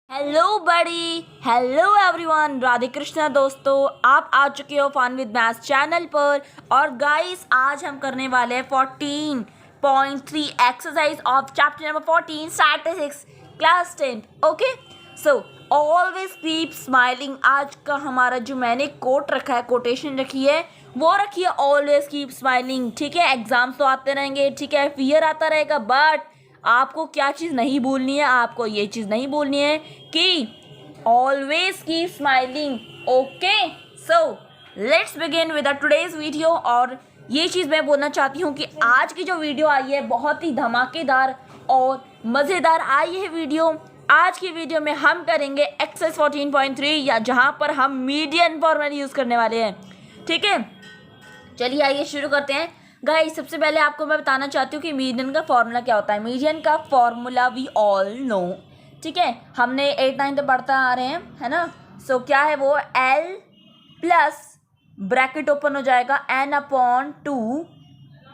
Hello बड़ी, hello everyone, Radhe Krishna दोस्तों, आप आ चुके हो फन विद मैथ्स चैनल पर। और गाइस आज हम करने वाले हैं 14.3 exercise of chapter number 14 statistics class 10। Okay, so always keep smiling. आज का हमारा जो मैंने कोट रखा है, कोटेशन रखी है, वो रखी है ऑलवेज कीप स्माइलिंग। ठीक है, एग्जाम्स तो आते रहेंगे, ठीक है, फियर आता रहेगा, बट आपको क्या चीज़ नहीं भूलनी है, आपको ये चीज़ नहीं भूलनी है कि always keep smiling. Okay, so let's begin with today's video. और ये चीज़ मैं बोलना चाहती हूँ कि आज की जो वीडियो आई है बहुत ही धमाकेदार और मज़ेदार आई है वीडियो। आज की वीडियो में हम करेंगे एक्सरसाइज 14.3, या जहाँ पर हम मीडियन फॉर्मूला यूज़ करने वाले हैं। ठीक है, चलिए आइए शुरू करते हैं। गाइस सबसे पहले आपको मैं बताना चाहती हूँ कि मीडियन का फॉर्मूला क्या होता है। मीडियन का फॉर्मूला वी ऑल नो, ठीक है, हमने 8-9 तो पढ़ता आ रहे हैं, है ना। सो क्या है वो, एल प्लस ब्रैकेट ओपन हो जाएगा n/2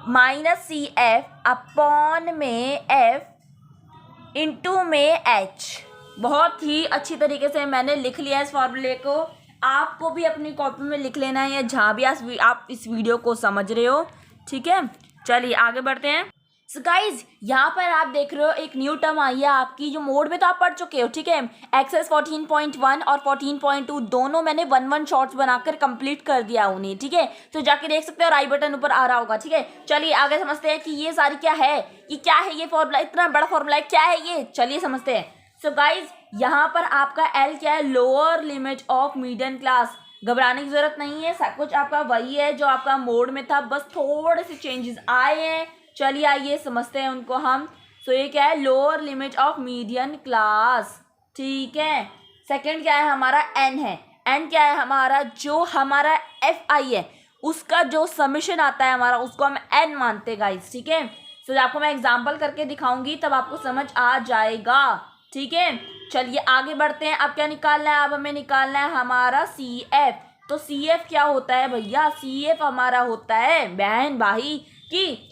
minus C F upon में एफ इंटू में एच। बहुत ही अच्छी तरीके से मैंने लिख लिया है इस फॉर्मूले को। आपको भी अपनी कॉपी में लिख लेना है या जहाँ भी आप इस वीडियो को समझ रहे हो। ठीक है, चलिए आगे बढ़ते हैं। सो गाइज यहाँ पर आप देख रहे हो एक न्यू टर्म आई है आपकी, जो मोड में तो आप पढ़ चुके हो। ठीक है, एक्सरसाइज 14.1 और 14.2 दोनों मैंने 1-1 शॉर्ट्स बनाकर कंप्लीट कर दिया उन्हें। ठीक है, तो जाके देख सकते हो, और आई बटन ऊपर आ रहा होगा। ठीक है, चलिए आगे समझते हैं कि ये सारी क्या है, ये क्या है, ये फॉर्मूला इतना बड़ा फॉर्मूला है, क्या है ये, चलिए समझते हैं। सो गाइज यहाँ पर आपका एल क्या है, lower limit of median class. घबराने की जरूरत नहीं है, सब कुछ आपका वही है जो आपका मोड में था, बस थोड़े से चेंजेस आए हैं। चलिए आइए समझते हैं उनको हम। सो ये क्या है, lower limit of median class. ठीक है, सेकंड क्या है हमारा, एन है। एन क्या है हमारा, जो हमारा एफ आई है उसका जो समेशन आता है हमारा, उसको हम एन मानते हैं गाइस। ठीक है, सो आपको मैं एग्जाम्पल करके दिखाऊंगी तब आपको समझ आ जाएगा। ठीक है, चलिए आगे बढ़ते हैं। अब क्या निकालना है, अब हमें निकालना है हमारा सी एफ। तो सी एफ क्या होता है भैया, सी एफ हमारा होता है बहन भाई की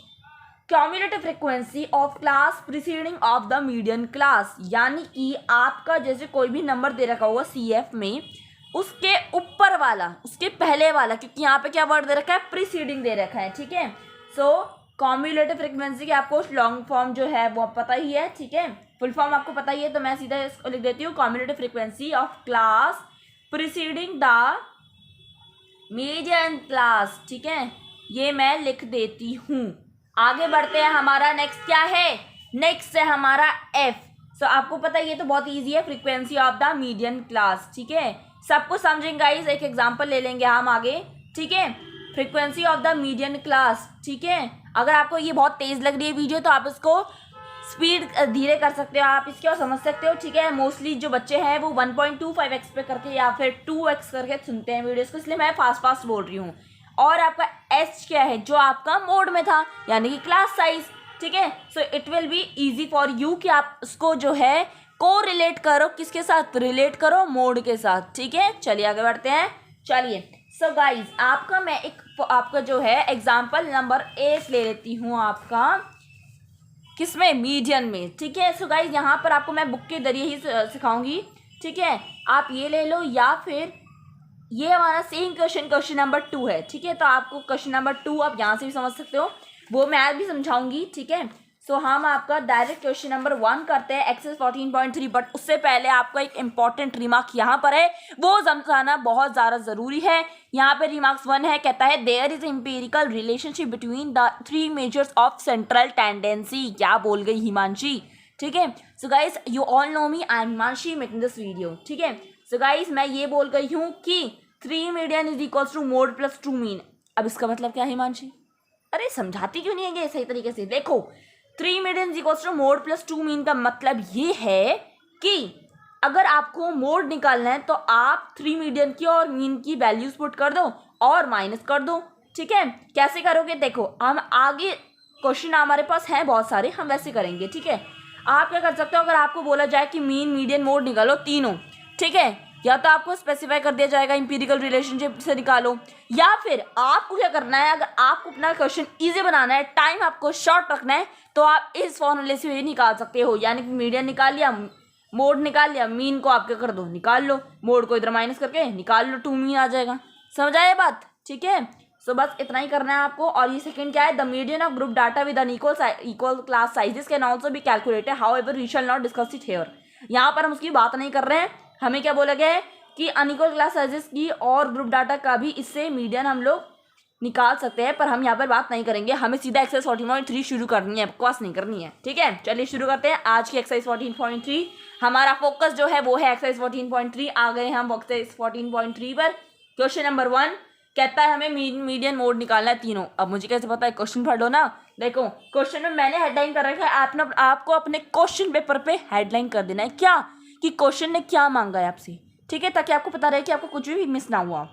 cumulative frequency of class preceding of the median class. यानी कि आपका जैसे कोई भी नंबर दे रखा होगा सी एफ में, उसके ऊपर वाला, उसके पहले वाला, क्योंकि यहाँ पे क्या वर्ड दे रखा है, प्रीसीडिंग दे रखा है। ठीक है, सो क्यूमुलेटिव फ्रीक्वेंसी की आपको लॉन्ग फॉर्म जो है वो पता ही है। ठीक है, फुल फॉर्म आपको पता ही है, तो मैं सीधा इसको लिख देती हूँ, cumulative frequency of class preceding the median class. ठीक है, ये मैं लिख देती हूँ। आगे बढ़ते हैं, हमारा नेक्स्ट क्या है, नेक्स्ट है हमारा एफ। सो आपको पता है ये तो बहुत इजी है, frequency of the median class. ठीक है, सब कुछ समझेंगे गाइस, एक एग्जांपल ले लेंगे हम आगे। ठीक है, frequency of the median class. ठीक है, अगर आपको ये बहुत तेज लग रही है वीडियो तो आप इसको स्पीड धीरे कर सकते हो आप इसके, और समझ सकते हो। ठीक है, मोस्टली जो बच्चे हैं वो 1.25x पे करके या फिर 2x करके सुनते हैं वीडियोस को, इसलिए मैं फास्ट बोल रही हूँ। और आपका एच क्या है, जो आपका मोड में था, यानी कि क्लास साइज। ठीक है, so it will be easy for you कि आप उसको जो है को रिलेट करो, किसके साथ रिलेट करो, मोड के साथ। ठीक है, चलिए आगे बढ़ते हैं। चलिए सो गाइज आपका मैं एक आपका जो है एग्जाम्पल नंबर 8 ले लेती हूँ, आपका किसमें, मीडियन में। ठीक है, सो गाइज यहाँ पर आपको मैं बुक के जरिए ही सिखाऊंगी। ठीक है, आप ये ले लो, या फिर ये हमारा सेम क्वेश्चन नंबर 2 है। ठीक है, तो आपको क्वेश्चन नंबर 2 आप यहाँ से भी समझ सकते हो, वो मैं आज भी समझाऊंगी। ठीक है, सो हम आपका डायरेक्ट क्वेश्चन नंबर 1 करते हैं, एक्सरसाइज 14.3। बट उससे पहले आपका एक इंपॉर्टेंट रिमार्क यहाँ पर है, वो समझाना बहुत ज़्यादा ज़रूरी है। यहाँ पे रिमार्क्स 1 है, कहता है there is empirical relationship between the 3 measures of central tendency. क्या बोल गई हिमांशी। ठीक है, so guys you all know me, I am Himanshi making this video. ठीक है, सो गाइज मैं ये बोल गई हूँ कि 3 median is equals to mode plus 2 mean. अब इसका मतलब क्या है हिमांशी, अरे समझाती क्यों नहीं है सही तरीके से। देखो, 3 median is equals to mode plus 2 mean का मतलब ये है कि अगर आपको मोड निकालना है तो आप 3 मीडियन की और मीन की वैल्यूज पुट कर दो और माइनस कर दो। ठीक है, कैसे करोगे, देखो हम आगे क्वेश्चन हमारे पास हैं बहुत सारे, हम वैसे करेंगे। ठीक है, आप क्या कर सकते हो, अगर आपको बोला जाए कि मीन मीडियन मोड निकालो तीनों, ठीक है, या तो आपको स्पेसिफाई कर दिया जाएगा इंपीरिकल रिलेशनशिप से निकालो, या फिर आपको क्या करना है, अगर आपको अपना क्वेश्चन इजी बनाना है, टाइम आपको शॉर्ट रखना है, तो आप इस फॉर्मूले से भी निकाल सकते हो। यानी कि मीडियन निकाल लिया, मोड निकाल लिया, मीन को आप क्या कर दो, निकाल लो, मोड को इधर माइनस करके निकाल लो, 2 मीन आ जाएगा। समझ आया बात? ठीक है, सो बस इतना ही करना है आपको। और ये सेकंड क्या है, the median of group data with equal class sizes can also be calculated, however we shall not discuss it here. यहाँ पर हम उसकी बात नहीं कर रहे हैं, हमें क्या बोला गया है कि अनइक्वल क्लास साइजेस की और ग्रुप डाटा का भी इससे मीडियन हम लोग निकाल सकते हैं, पर हम यहाँ पर बात नहीं करेंगे, हमें सीधा एक्सरसाइज 14.3 शुरू करनी है, बकवास नहीं करनी है। ठीक है, चलिए शुरू करते हैं आज की एक्सरसाइज 14.3। हमारा फोकस जो है वो है एक्सरसाइज 14.3। आ गए हम एक्सरसाइज 14.3 पर। क्वेश्चन नंबर 1 कहता है हमें मीडियन मोड निकालना है तीनों। अब मुझे कैसे पता है, क्वेश्चन पढ़ लो ना। देखो क्वेश्चन में मैंने हेडलाइन कर रखा है, आपको अपने क्वेश्चन पेपर पे हेडलाइन कर देना है क्या, कि क्वेश्चन ने क्या मांगा है आपसे। ठीक है, ताकि आपको पता रहे कि आपको कुछ भी मिस ना हुआ।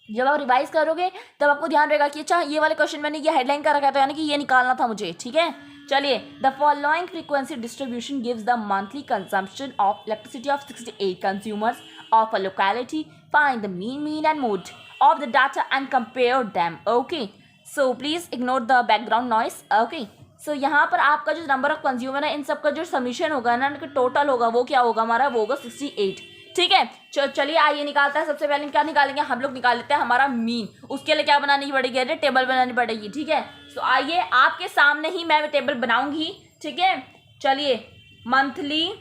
जब आप रिवाइज करोगे तब आपको ध्यान रहेगा कि अच्छा ये वाले क्वेश्चन मैंने ये हेडलाइन कर रखा है, तो यानी कि ये निकालना था मुझे। ठीक है, चलिए, the following frequency distribution gives the monthly consumption of electricity of 68 consumers of a locality, find the mean and mode of the data and compare them. Okay, so please ignore the background noise. Okay, so यहाँ पर आपका जो number of consumer है, इन सबका जो summation होगा ना, total होगा, वो क्या होगा हमारा, वो होगा 68। ठीक है, चलिए आइए निकालता है। सबसे पहले क्या निकालेंगे, हम लोग निकाल लेते हैं हमारा मीन। उसके लिए क्या बनानी पड़ेगी, अरे टेबल बनानी पड़ेगी। ठीक है, तो आइए आपके सामने ही मैं टेबल बनाऊंगी। ठीक है, चलिए, मंथली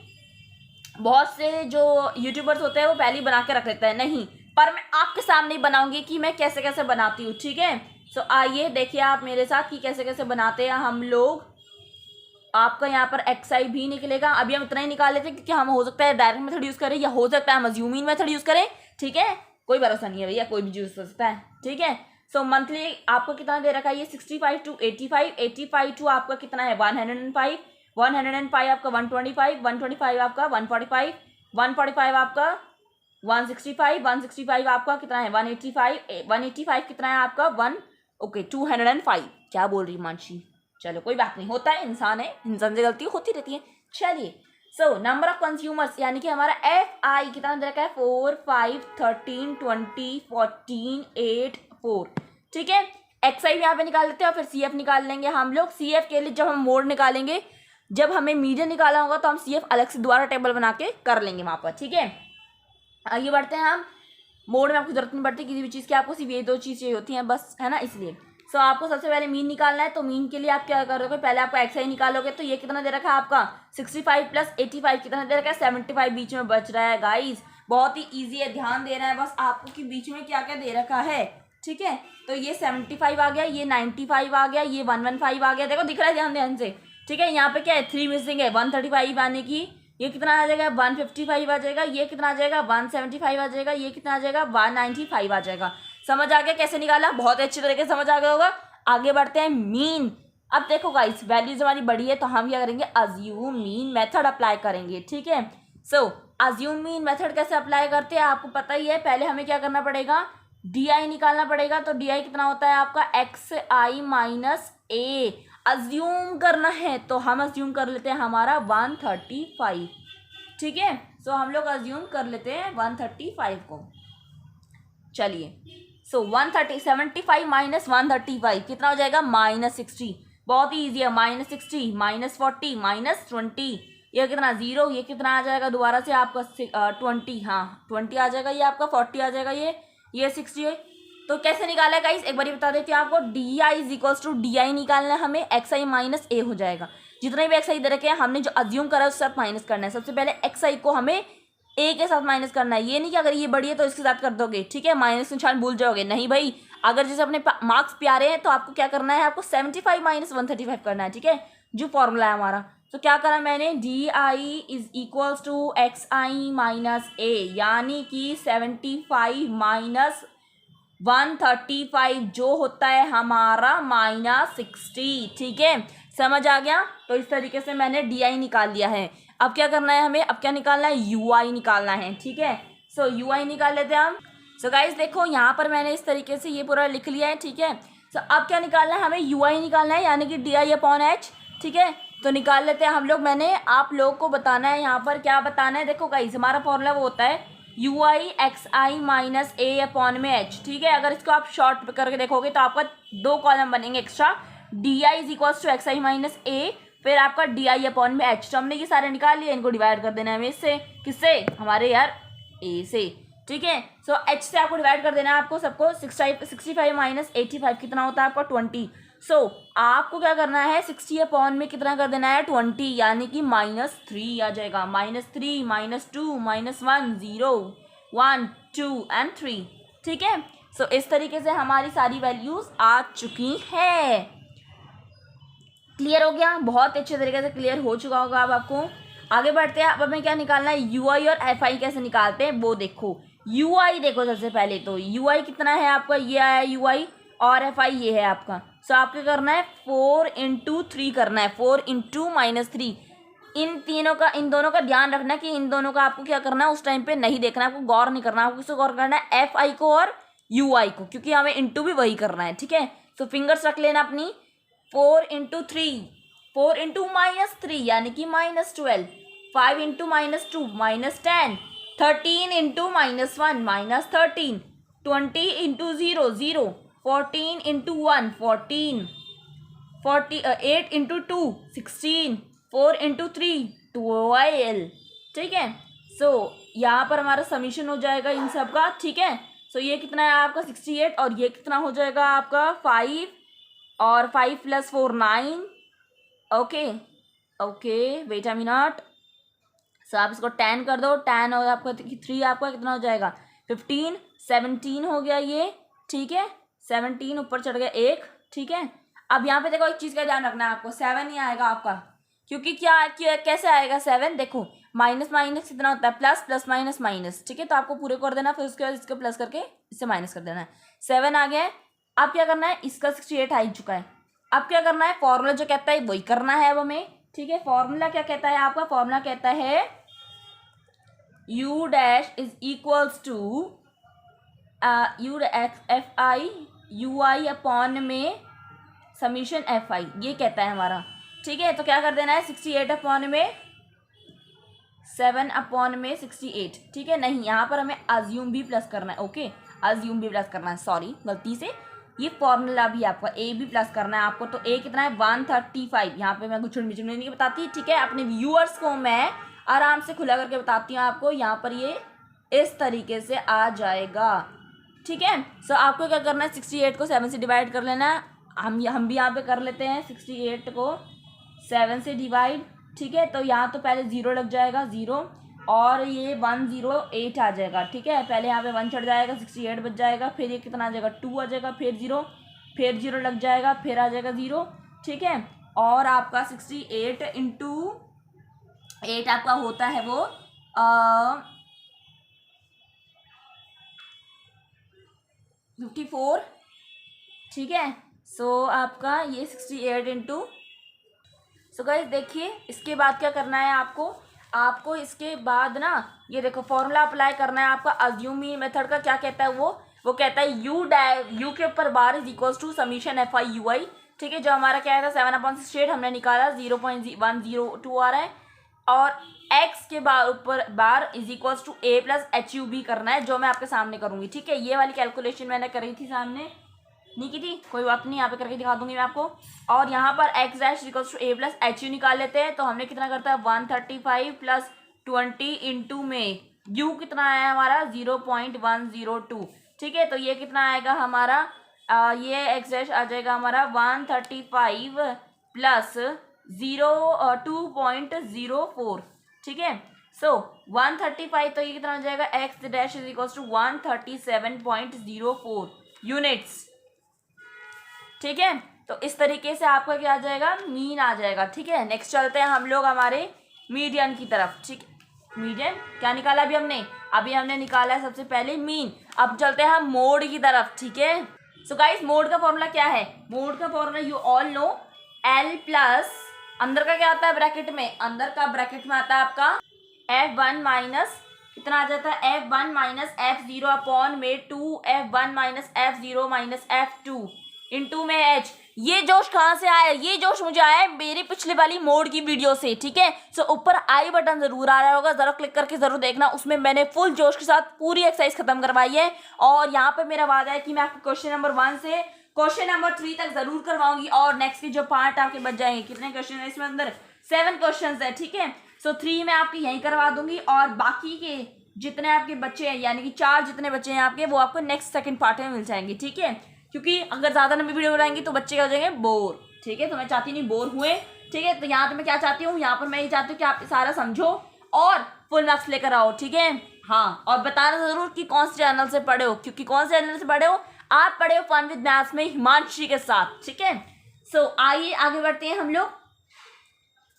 बहुत से जो यूट्यूबर्स होते हैं वो पहले ही बना के रख लेते हैं, नहीं, पर मैं आपके सामने ही बनाऊंगी कि मैं कैसे कैसे बनाती हूँ। ठीक है, सो आइए देखिए आप मेरे साथ कि कैसे कैसे बनाते हैं हम लोग। आपका यहाँ पर एक्सआई भी निकलेगा। अभी हम इतना ही निकाल लेते हैं, क्योंकि हम हो सकता है डायरेक्ट मेथड यूज़ करें, या हो सकता है हम अज्यूमिंग मेथड यूज़ करें। ठीक है, कोई भरोसा नहीं है भैया, कोई भी यूज़ कर सकता है। ठीक है, सो मंथली आपको कितना दे रखा है, ये 65 to 85, 85 टू आपका कितना है 105, 105 आपका 125, 125 आपका 145, 145 आपका 165, 165 आपका कितना है 185, 185 कितना है आपका 205। क्या बोल रही मानसी, चलो कोई बात नहीं, होता है, इंसान है, इंसान से गलती होती रहती है। चलिए, सो नंबर ऑफ कंज्यूमर्स यानी कि हमारा एफ आई कितना दे रखा है 4, 5, 13, 20, 14, 8, 4। ठीक है, एक्स आई यहाँ पे निकाल लेते हैं और फिर सी एफ निकाल लेंगे हम लोग। सी एफ के लिए जब हम मोड निकालेंगे, जब हमें मीडियन निकालना होगा तो हम सी एफ अलग से दोबारा टेबल बना के कर लेंगे वहाँ पर। ठीक है, आगे बढ़ते हैं हम। मोड में आपको जरूरत नहीं पड़ती किसी भी चीज़ की, आपको सिर्फ ये 2 चीज़ें होती हैं बस, है ना, इसलिए। सो आपको सबसे पहले मीन निकालना है, तो मीन के लिए आप क्या करोगे, पहले आपका एक्स आई निकालोगे। तो ये कितना दे रखा है आपका 65 + 85 कितना दे रखा है 75 बीच में बच रहा है। गाइस बहुत ही ईजी है, ध्यान देना है बस आपको कि बीच में क्या क्या दे रखा है। ठीक है, तो ये 75 आ गया, ये 95 आ गया, ये 115 आ गया, देखो दिख रहा है, ध्यान ध्यान से। ठीक है, यहाँ पे क्या है 3 मिसिंग है, 135 आने की, ये कितना आ जाएगा 155 आ जाएगा, ये कितना आ जाएगा 175 आ जाएगा, ये कितना आ जाएगा 195 आ जाएगा। समझ आ गया कैसे निकाला, बहुत अच्छी तरीके से समझ आ गया होगा। आगे बढ़ते हैं मीन। अब देखो गाइस वैल्यूज हमारी बड़ी है, तो हम क्या करेंगे, अज्यूम मीन मेथड अप्लाई करेंगे। ठीक है, सो अज्यूम मीन मेथड कैसे अप्लाई करते हैं आपको पता ही है। पहले हमें क्या करना पड़ेगा, डी आई निकालना पड़ेगा। तो डी आई कितना होता है आपका x I minus A. Assume करना है तो हम अज्यूम कर लेते हैं हमारा 135। ठीक है, सो हम लोग अज्यूम कर लेते हैं 135 को। चलिए, सो 175 माइनस 135 कितना हो जाएगा -60। बहुत ही ईजी है, -60 -40 -20, ये कितना 0, ये कितना आ जाएगा दोबारा से आपका 20, हाँ 20 आ जाएगा, ये आपका 40 आ जाएगा, ये 60 है। तो कैसे निकाला है गाइस, एक बार बता देती हूँ आपको। D I is equals to D I निकालना है हमें, एक्स आई माइनस ए हो जाएगा। जितने भी एक्स आई दे रखे हैं हमने जो अज्यूम करा है उसके साथ माइनस करना है। सबसे पहले एक्स आई को हमें ए के साथ माइनस करना है, ये नहीं कि अगर ये बड़ी है तो इसके साथ कर दोगे। ठीक है, माइनस निशान भूल जाओगे, नहीं भाई, अगर जैसे अपने मार्क्स प्यारे हैं तो आपको क्या करना है, आपको 75 माइनस 135 करना है। ठीक है, जो फॉर्मूला है हमारा। तो क्या करा मैंने, D I is equals to X I minus A, यानी कि 75 माइनस 135 जो होता है हमारा -60। ठीक है, समझ आ गया। तो इस तरीके से मैंने डी आई निकाल लिया है। अब क्या करना है हमें, अब क्या निकालना है, यू आई निकालना है। ठीक है, सो यू आई निकाल लेते हैं हम। सो गाइज देखो यहाँ पर मैंने इस तरीके से ये पूरा लिख लिया है। ठीक है, सो अब क्या निकालना है हमें, यू आई निकालना है, यानी कि डी आई अपॉन एच। ठीक है, तो निकाल लेते हैं हम लोग। मैंने आप लोग को बताना है यहाँ पर क्या बताना है। देखो गाइज हमारा फॉर्मूला वो होता है you I x I minus A upon में एच। ठीक है, अगर इसको आप शॉर्ट करके देखोगे तो आपका 2 कॉलम बनेंगे extra, D I is equals to X I minus A फिर आपका डी आई अपॉन में एच, तो हमने ये सारे निकाल लिए, इनको डिवाइड कर देना है हमें इससे, किससे, हमारे यार ए से, ठीक है। सो एच से आपको डिवाइड कर देना है आपको सबको, 65 माइनस 85 कितना होता है आपका 20। सो आपको क्या करना है, 60 अपॉन में कितना कर देना है 20, यानी कि -3 आ जाएगा, -3 -2 -1 0 1 2 एंड 3, ठीक है। सो इस तरीके से हमारी सारी वैल्यूज आ चुकी है। क्लियर हो गया, बहुत अच्छे तरीके से क्लियर हो चुका होगा। अब आपको आगे बढ़ते हैं। अब हमें क्या निकालना है, यू आई और एफ आई कैसे निकालते हैं वो देखो। यू आई देखो, सबसे पहले तो यू आई कितना है आपका, ये आया यू आई, और एफ आई ये है आपका। सो आपको करना है 4 × 3 करना है, 4 × -3। इन दोनों का ध्यान रखना कि इन दोनों का आपको क्या करना है, उस टाइम पे नहीं देखना है, आपको गौर नहीं करना, आपको किसको गौर करना है, एफ आई को और यू आई को, क्योंकि हमें इंटू भी वही करना है, ठीक है। सो फिंगर्स रख लेना अपनी, 4 × 3, 4 × -3 यानी कि -12, 5 × -2 -10, 13 × -1 -13, 20 × 0 0, 14 × 1 14, 8 × 2 16, 4 × 3 12, ठीक है। सो यहाँ पर हमारा समीशन हो जाएगा इन सब का, ठीक है। सो ये कितना है आपका 68, और ये कितना हो जाएगा आपका 5, और 5 + 4 9, okay okay, wait a minute. So आप इसको 10 कर दो, 10 और आपका 3 आपका कितना हो जाएगा 15, 17 हो गया ये, ठीक है। 17 ऊपर चढ़ गया 1, ठीक है। अब यहाँ पे देखो एक चीज़ का ध्यान रखना है आपको, 7 ही आएगा आपका, क्योंकि क्या कैसे आएगा 7, देखो माइनस माइनस कितना होता है, प्लस प्लस माइनस माइनस, ठीक है। तो आपको पूरे कर देना, फिर उसके बाद इसको प्लस करके इससे माइनस कर देना है। 7 आ गया है। अब क्या करना है, इसका 68 आ ही चुका है। अब क्या करना है, फॉर्मूला जो कहता है वही करना है अब हमें, ठीक है। फॉर्मूला क्या कहता है आपका, फॉर्मूला कहता है u dash is equals to F I U I upon में समीशन एफ आई, ये कहता है हमारा, ठीक है। तो क्या कर देना है, 68 अपॉन में 7 अपॉन में 68, ठीक है। नहीं, यहाँ पर हमें अज्यूम भी प्लस करना है, ओके, अज्यूम भी प्लस करना है, सॉरी गलती से, ये फॉर्मूला भी आपका ए भी प्लस करना है आपको। तो ए कितना है 135, यहाँ पे मैं कुछ नहीं बताती, ठीक है। अपने व्यूअर्स को मैं आराम से खुला करके बताती हूँ आपको, यहाँ पर ये इस तरीके से आ जाएगा, ठीक है। सो आपको क्या करना है, 68 को 7 से डिवाइड कर लेना है। हम भी यहाँ पे कर लेते हैं 68 को 7 से डिवाइड, ठीक है। तो यहाँ तो पहले 0 लग जाएगा, 0, और ये 108 आ जाएगा, ठीक है। पहले यहाँ पे 1 चढ़ जाएगा, 68 बच जाएगा, फिर ये कितना आ जाएगा 2 आ जाएगा, फिर 0, फिर 0 लग जाएगा, फिर आ जाएगा 0, ठीक है। और आपका 68 × 8 आपका होता है वो 54, ठीक है। सो आपका ये 68 × सो गाइस देखिए, इसके बाद क्या करना है आपको इसके बाद ना, ये देखो फॉर्मूला अप्लाई करना है आपका। अज्यूमी मेथड का क्या कहता है वो कहता है यू के ऊपर bar is equals to summation F I U I, ठीक है। जो हमारा क्या आएगा 7/68 हमने निकाला, 0.102 आ रहा है, और x के ऊपर bar is equals to a + HUB करना है, जो मैं आपके सामने करूँगी, ठीक है। ये वाली कैलकुलेशन मैंने करी थी, सामने नहीं की थी, कोई बात नहीं, यहाँ पे करके दिखा दूंगी मैं आपको। और यहाँ पर x dash equals to a + HU निकाल लेते हैं। तो हमने कितना करता है 135 + 20 इंटू में u कितना आया हमारा 0.102, ठीक है। तो ये कितना आएगा हमारा ये x डैश आ जाएगा हमारा 135 + 2.04, ठीक है। सो 135, तो ये कितना हो जाएगा x dash is equals to 137.04 units, ठीक है। तो इस तरीके से आपका क्या आ जाएगा, मीन आ जाएगा, ठीक है। नेक्स्ट चलते हैं हम लोग हमारे मीडियन की तरफ, ठीक है। मीडियन क्या निकाला अभी हमने निकाला है सबसे पहले मीन। अब चलते हैं हम मोड की तरफ, ठीक है। सो गाइस, मोड का फॉर्मूला क्या है, मोड का formula you all no, L plus अंदर का क्या आता है ब्रैकेट में, अंदर का ब्रैकेट में आता है आपका F1 माइनस कितना आ जाता है F1 माइनस F0 अपॉन में 2F1 minus F0 minus F2 into में H। ये जोश कहाँ से आया, ये जोश मुझे आया है मेरी पिछले वाली मोड की वीडियो से, ठीक है। सो ऊपर आई बटन जरूर आ रहा होगा, जरा क्लिक करके जरूर देखना, उसमें मैंने फुल जोश के साथ पूरी एक्सरसाइज खत्म करवाई है। और यहाँ पे मेरा वादा है कि मैं आपको क्वेश्चन नंबर 1 से क्वेश्चन नंबर 3 तक जरूर करवाऊंगी और नेक्स्ट के जो पार्ट आपके बच जाएंगे। कितने क्वेश्चन है इसमें अंदर? 7 क्वेश्चन है, ठीक है। सो 3 में आपके यहीं करवा दूंगी और बाकी के जितने आपके बच्चे हैं यानी कि 4 जितने बच्चे हैं आपके वो आपको नेक्स्ट सेकंड पार्ट में मिल जाएंगे, ठीक है। क्योंकि अगर ज्यादा लंबी वीडियो बनाएंगे तो बच्चे क्या हो जाएंगे? बोर, ठीक है। तो मैं चाहती नहीं बोर हुए, ठीक है। तो यहाँ तो मैं क्या चाहती हूँ, यहाँ पर मैं ये चाहती हूँ कि आप सारा समझो और फुल मार्क्स लेकर आओ, ठीक है। हाँ, और बताना जरूर कि कौन से चैनल से पढ़े हो, क्योंकि कौन से चैनल से पढ़े हो? आप पढ़े हो फन विद मैथ्स में हिमांशी के साथ, ठीक है। सो आइए आगे बढ़ते हैं हम लोग।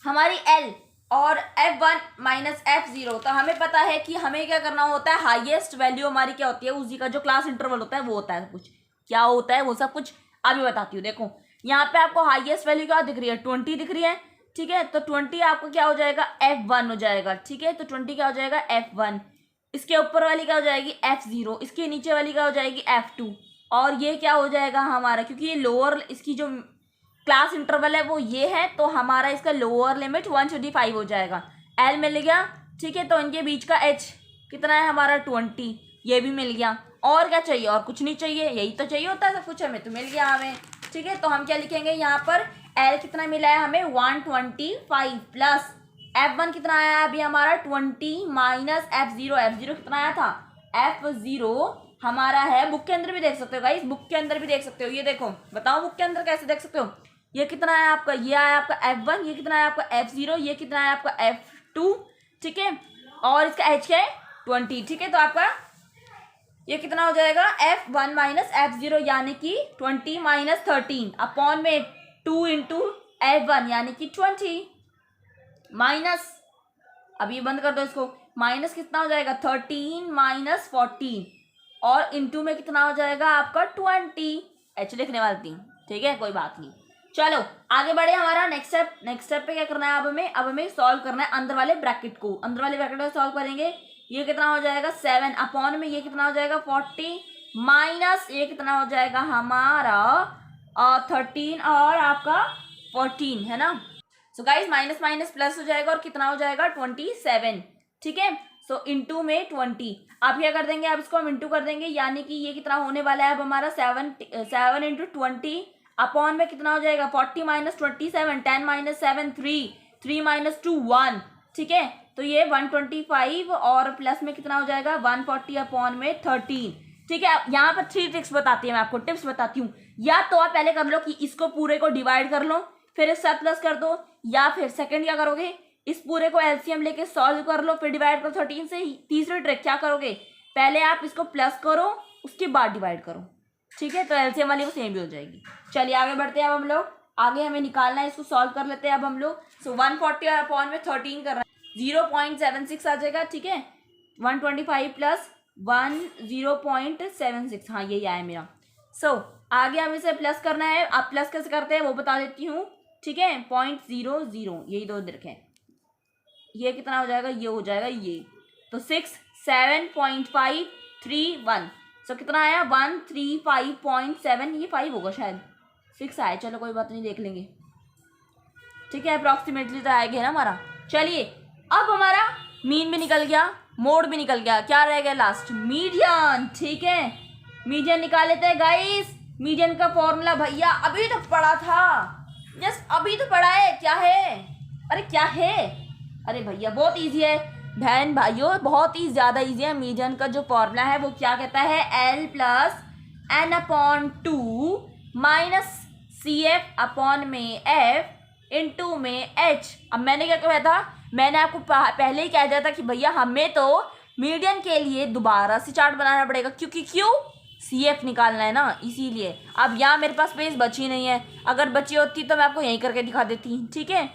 हमारी L और F1 माइनस F0, तो हमें पता है कि हमें क्या करना होता है, हाईएस्ट वैल्यू हमारी क्या होती है, उसी का जो क्लास इंटरवल होता है वो होता है कुछ, क्या होता है वो सब कुछ अभी बताती हूँ। देखो यहाँ पे आपको हाईएस्ट वैल्यू क्या दिख रही है? 20 दिख रही है, ठीक है। तो 20 आपको क्या हो जाएगा? F1 हो जाएगा, ठीक है। तो 20 क्या हो जाएगा? F1। इसके ऊपर वाली क्या हो जाएगी? F0। इसके नीचे वाली क्या हो जाएगी? F2। और ये क्या हो जाएगा हमारा, क्योंकि ये लोअर इसकी जो क्लास इंटरवल है वो ये है, तो हमारा इसका लोअर लिमिट 125 हो जाएगा। L मिल गया, ठीक है। तो इनके बीच का H कितना है हमारा? 20, ये भी मिल गया। और क्या चाहिए? और कुछ नहीं चाहिए, यही तो चाहिए होता है सब कुछ, हमें तो मिल गया हमें, ठीक है। तो हम क्या लिखेंगे यहाँ पर? L कितना मिला है हमें? 125 प्लस F1 कितना आया है अभी हमारा? 20 माइनस F0। F0 कितना आया था? F0 हमारा है, बुक के अंदर भी देख सकते हो गाइस, बुक के अंदर भी देख सकते हो। ये देखो, बताओ बुक के अंदर कैसे देख सकते हो। ये कितना है आपका? ये आया आपका F1, ये कितना है आपका? F0, ये कितना है आपका? F2, ठीक है। और इसका H क्या है? 20, ठीक है। तो आपका ये कितना हो जाएगा? F1 माइनस F0 यानी कि 20 माइनस 13 अपॉन में 2 इंटू F1 यानी कि 20 माइनस, अब ये बंद कर दो इसको, माइनस कितना हो जाएगा? 13 माइनस 14 और इंटू में कितना हो जाएगा आपका? 20। H लिखने वाली थी, ठीक है, कोई बात नहीं। चलो आगे बढ़े हमारा नेक्स्ट स्टेप। नेक्स्ट स्टेप पे क्या करना है अब हमें सॉल्व करना है अंदर वाले ब्रैकेट को। अंदर वाले ब्रैकेट को सॉल्व करेंगे। ये कितना हो जाएगा? 7 अपॉन में ये कितना हो जाएगा? 40 माइनस ये कितना हो जाएगा हमारा? 13 और आपका 14 है ना। So guys minus minus plus हो जाएगा और कितना हो जाएगा? 27, ठीक है। सो इंटू में 20, आप क्या कर देंगे? आप इसको हम इंटू कर देंगे, यानी कि ये कितना होने वाला है अब हमारा? 7 इंटू 20 अपॉन में कितना हो जाएगा? 40 माइनस 27, 10 माइनस 7 3 माइनस 2 1, ठीक है। तो ये 125 और प्लस में कितना हो जाएगा? 140 अपॉन में 13, ठीक है। यहाँ पर 3 ट्रिक्स बताती है, मैं आपको टिप्स बताती हूँ। या तो आप पहले कर लो कि इसको पूरे को डिवाइड कर लो, फिर इससे प्लस कर दो, या फिर सेकंड क्या करोगे? इस पूरे को एलसीएम लेके सॉल्व कर लो, फिर डिवाइड करो 13 से। तीसरी ट्रिक क्या करोगे? पहले आप इसको प्लस करो, उसके बाद डिवाइड करो, ठीक है। तो एलसीएम वाली वो सेम भी हो जाएगी। चलिए आगे बढ़ते हैं अब हम लोग। आगे हमें निकालना है, इसको सॉल्व कर लेते हैं अब हम लोग। सो 140 और अपॉन में 13 कर रहे हैं, 0.76 आ जाएगा, ठीक है। 125 प्लस 1 0.76, हाँ यही आया मेरा। सो आगे हमें इसे प्लस करना है। आप प्लस कैसे करते हैं वो बता देती हूँ, ठीक है। 0.00 यही दो रखें, ये कितना हो जाएगा? ये हो जाएगा ये, तो 6 7.531। सो कितना आया? 135.7, ये 5 होगा शायद, 6 आया, चलो कोई बात नहीं, देख लेंगे, ठीक है। अप्रॉक्सीमेटली तो आएगा ना हमारा। चलिए अब हमारा मीन भी निकल गया, मोड भी निकल गया, क्या रह गया लास्ट? मीडियन, ठीक है। मीडियन निकाल लेते हैं गाइस। मीडियन का फॉर्मूला भैया अभी तो पढ़ा था, जस्ट अभी तो पढ़ा है। क्या है? अरे क्या है? अरे भैया बहुत इजी है बहन भाइयों, बहुत ही ज़्यादा इजी है। मीडियन का जो फॉर्मूला है वो क्या कहता है? L plus N upon 2 minus C F upon में F इंटू में H। अब मैंने क्या कहा था? मैंने आपको पहले ही कह दिया था कि भैया हमें तो मीडियन के लिए दोबारा से चार्ट बनाना पड़ेगा, क्योंकि क्यों? CF निकालना है ना, इसीलिए। अब यहाँ मेरे पास स्पेस बची नहीं है, अगर बची होती तो मैं आपको यहीं करके दिखा देती, ठीक है।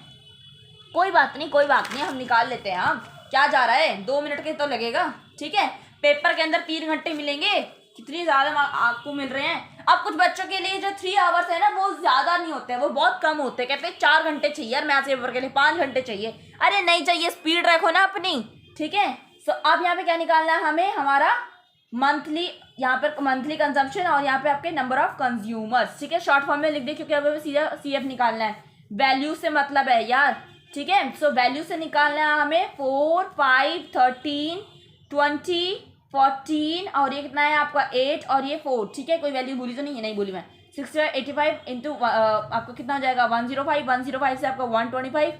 कोई बात नहीं, कोई बात नहीं, हम निकाल लेते हैं। हम क्या जा रहा है, 2 मिनट के तो लगेगा, ठीक है। पेपर के अंदर 3 घंटे मिलेंगे, कितनी ज़्यादा आपको मिल रहे हैं। अब कुछ बच्चों के लिए जो 3 आवर्स है ना वो ज़्यादा नहीं होते हैं, वो बहुत कम होते हैं। कहते हैं 4 घंटे चाहिए यार मैथ्स पेपर के लिए, 5 घंटे चाहिए। अरे नहीं चाहिए, स्पीड रखो ना अपनी, ठीक है। सो अब यहाँ पे क्या निकालना है हमें? हमारा मंथली, यहाँ पर मंथली कंजम्पशन और यहाँ पे आपके नंबर ऑफ कंज्यूमर्स, ठीक है। शॉर्ट फॉर्म में लिख दे, क्योंकि अब सीधा CF निकालना है, वैल्यू से मतलब है यार, ठीक है। सो वैल्यू से निकालना है हमें 4 5 13 20 14 और ये कितना है आपका 8 और ये 4, ठीक है। कोई वैल्यू भूली तो नहीं है? नहीं भूली मैं, 85 इंटू आपको कितना हो जाएगा 105, 105 से आपका 125,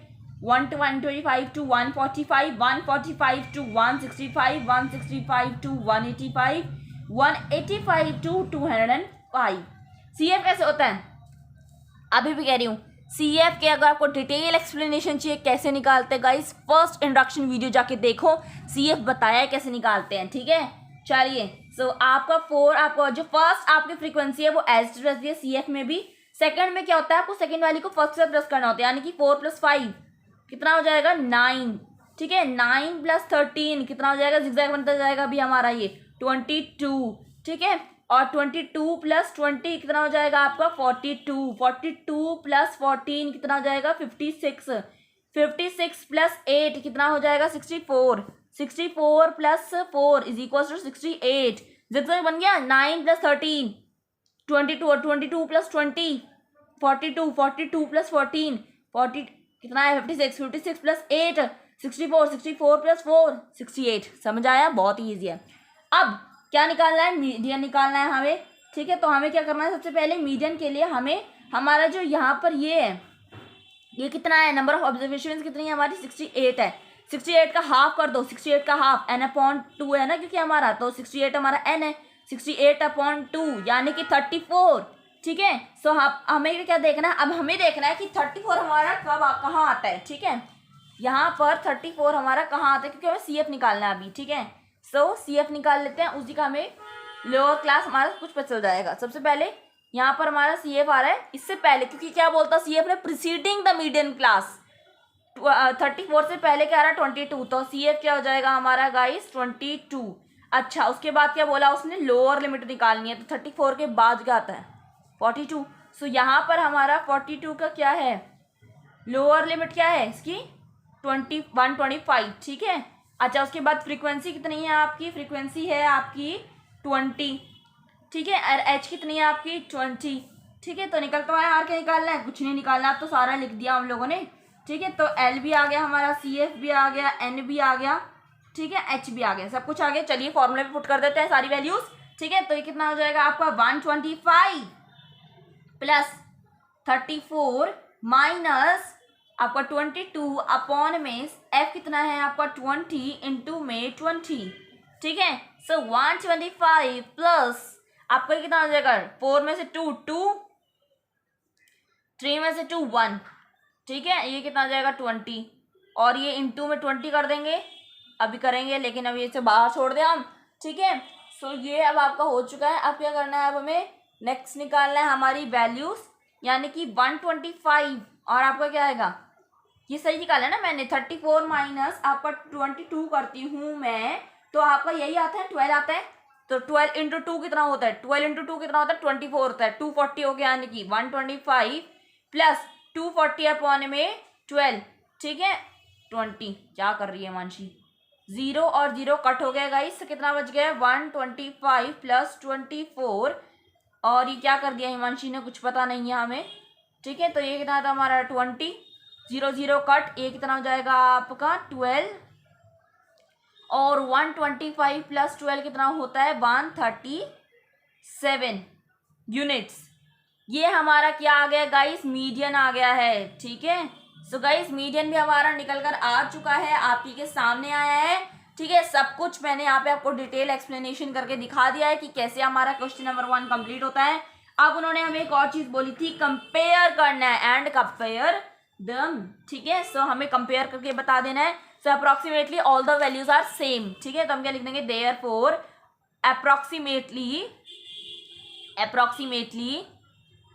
125 to 145, 145 to 165, 165 to 185, 185 to 205। CF कैसे होता है अभी भी कह रही हूँ, CF के अगर आपको डिटेल एक्सप्लेनेशन चाहिए कैसे निकालते हैं गाइस, फर्स्ट इंट्रोडक्शन वीडियो जाके देखो, CF बताया है कैसे निकालते हैं, ठीक है। चलिए सो आपका 4 आपको जो फर्स्ट आपकी फ्रीक्वेंसी है वो एज टी रहती है CF में भी। सेकंड में क्या होता है, आपको सेकंड वाली को फर्स्ट से प्लस करना होता है, यानी कि 4 + 5 कितना हो जाएगा 9, ठीक है। 9 + 13 कितना हो जाएगा, जिगजैग बनता जाएगा अभी हमारा ये 22, ठीक है। और 22 + 20 कितना हो जाएगा आपका 42, 42 + 14 कितना हो जाएगा 56, 56 + 8 कितना हो जाएगा 64, 64 + 4 = 68। जिगजैग बन गया। 9 + 13 22 और 22 + 20 42, 42 + 14 40 कितना है 56, 56 + 8 64, 64 + 4 68। समझ आया, बहुत ही ईजी है। अब क्या निकालना है, मीडियन निकालना है हमें, ठीक है। तो हमें क्या करना है, सबसे पहले मीडियन के लिए हमें हमारा जो यहाँ पर ये है ये कितना है, नंबर ऑफ ऑब्जर्वेशन कितनी है हमारी 68 है। 68 का हाफ कर दो, 68 का हाफ n/2 है ना, क्योंकि हमारा तो 68 हमारा n है, 68/2 यानी कि 34, ठीक है। सो हमें क्या देखना है, अब हमें देखना है कि 34 हमारा कहाँ आता है, ठीक है। यहाँ पर 34 हमारा कहाँ आता है, क्योंकि हमें CF निकालना है अभी, ठीक है। सो CF निकाल लेते हैं, उसी का हमें लोअर क्लास हमारा कुछ पता चल जाएगा। सबसे पहले यहाँ पर हमारा CF आ रहा है, इससे पहले क्योंकि क्या बोलता CF ने प्रीसीडिंग द मीडियन क्लास, 34 से पहले क्या आ रहा है 22, तो CF क्या हो जाएगा हमारा गाइस 22। अच्छा उसके बाद क्या बोला उसने, लोअर लिमिट निकालनी है, तो 34 के बाद क्या आता है 42। सो यहाँ पर हमारा 42 का क्या है, लोअर लिमिट क्या है इसकी 125, ठीक है। अच्छा उसके बाद फ्रीक्वेंसी कितनी है आपकी, फ्रीक्वेंसी है आपकी 20, ठीक है। और H कितनी है आपकी 20, ठीक है। तो निकलता है यार, क्या निकालना है, कुछ नहीं निकालना, अब तो सारा लिख दिया हम लोगों ने, ठीक है। तो L भी आ गया हमारा, CF भी आ गया, N भी आ गया, ठीक है, H भी आ गया, सब कुछ आ गया। चलिए फॉर्मूले पे पुट कर देते हैं सारी वैल्यूज, ठीक है। तो ये कितना हो जाएगा आपका 125 + 34 माइनस आपका 22 अपॉन में F कितना है आपका 20 इंटू में 20, ठीक है। सो 125 प्लस आपका कितना हो जाएगा 4 में से 2 2, 3 में से 2 1, ठीक है। ये कितना हो जाएगा 20, और ये इंटू में 20 कर देंगे, अभी करेंगे लेकिन अभी इसे बाहर छोड़ दें हम, ठीक है। सो ये अब आपका हो चुका है। अब क्या करना है, अब हमें नेक्स्ट निकालना है हमारी वैल्यूज, यानी कि 125 और आपका क्या आएगा, ये सही निकाला है ना मैंने, 34 माइनस आपका 22 करती हूँ मैं, तो आपका यही आता है 12 आता है। तो 12 इंटू 2 कितना होता है, 12 इंटू 2 कितना होता है 24 होता है, 240 हो गया, यानी कि 125 प्लस 240 अपॉन में 12, ठीक है 20। क्या कर रही है मानसी, 0 और 0 कट हो गया गाइस, कितना बच गया 125 प्लस 24, और ये क्या कर दिया हिमांशी ने, कुछ पता नहीं है हमें, ठीक है। तो ये कितना था हमारा 20, 0 0 कट, ये कितना हो जाएगा आपका 12, और 125 प्लस 12 कितना होता है 137 यूनिट्स। ये हमारा क्या आ गया गाइस, मीडियन आ गया है, ठीक है। सो गाइस मीडियन भी हमारा निकल कर आ चुका है, आप ही के सामने आया है, ठीक है। सब कुछ मैंने यहाँ पे आपको डिटेल एक्सप्लेनेशन करके दिखा दिया है कि कैसे हमारा क्वेश्चन नंबर 1 कंप्लीट होता है। अब उन्होंने हमें एक और चीज बोली थी, कंपेयर करना है, एंड कंपेयर दम, ठीक है। सो हमें कंपेयर करके बता देना है। So approximately all the values are same, ठीक है। तो हम क्या लिख देंगे, therefore approximately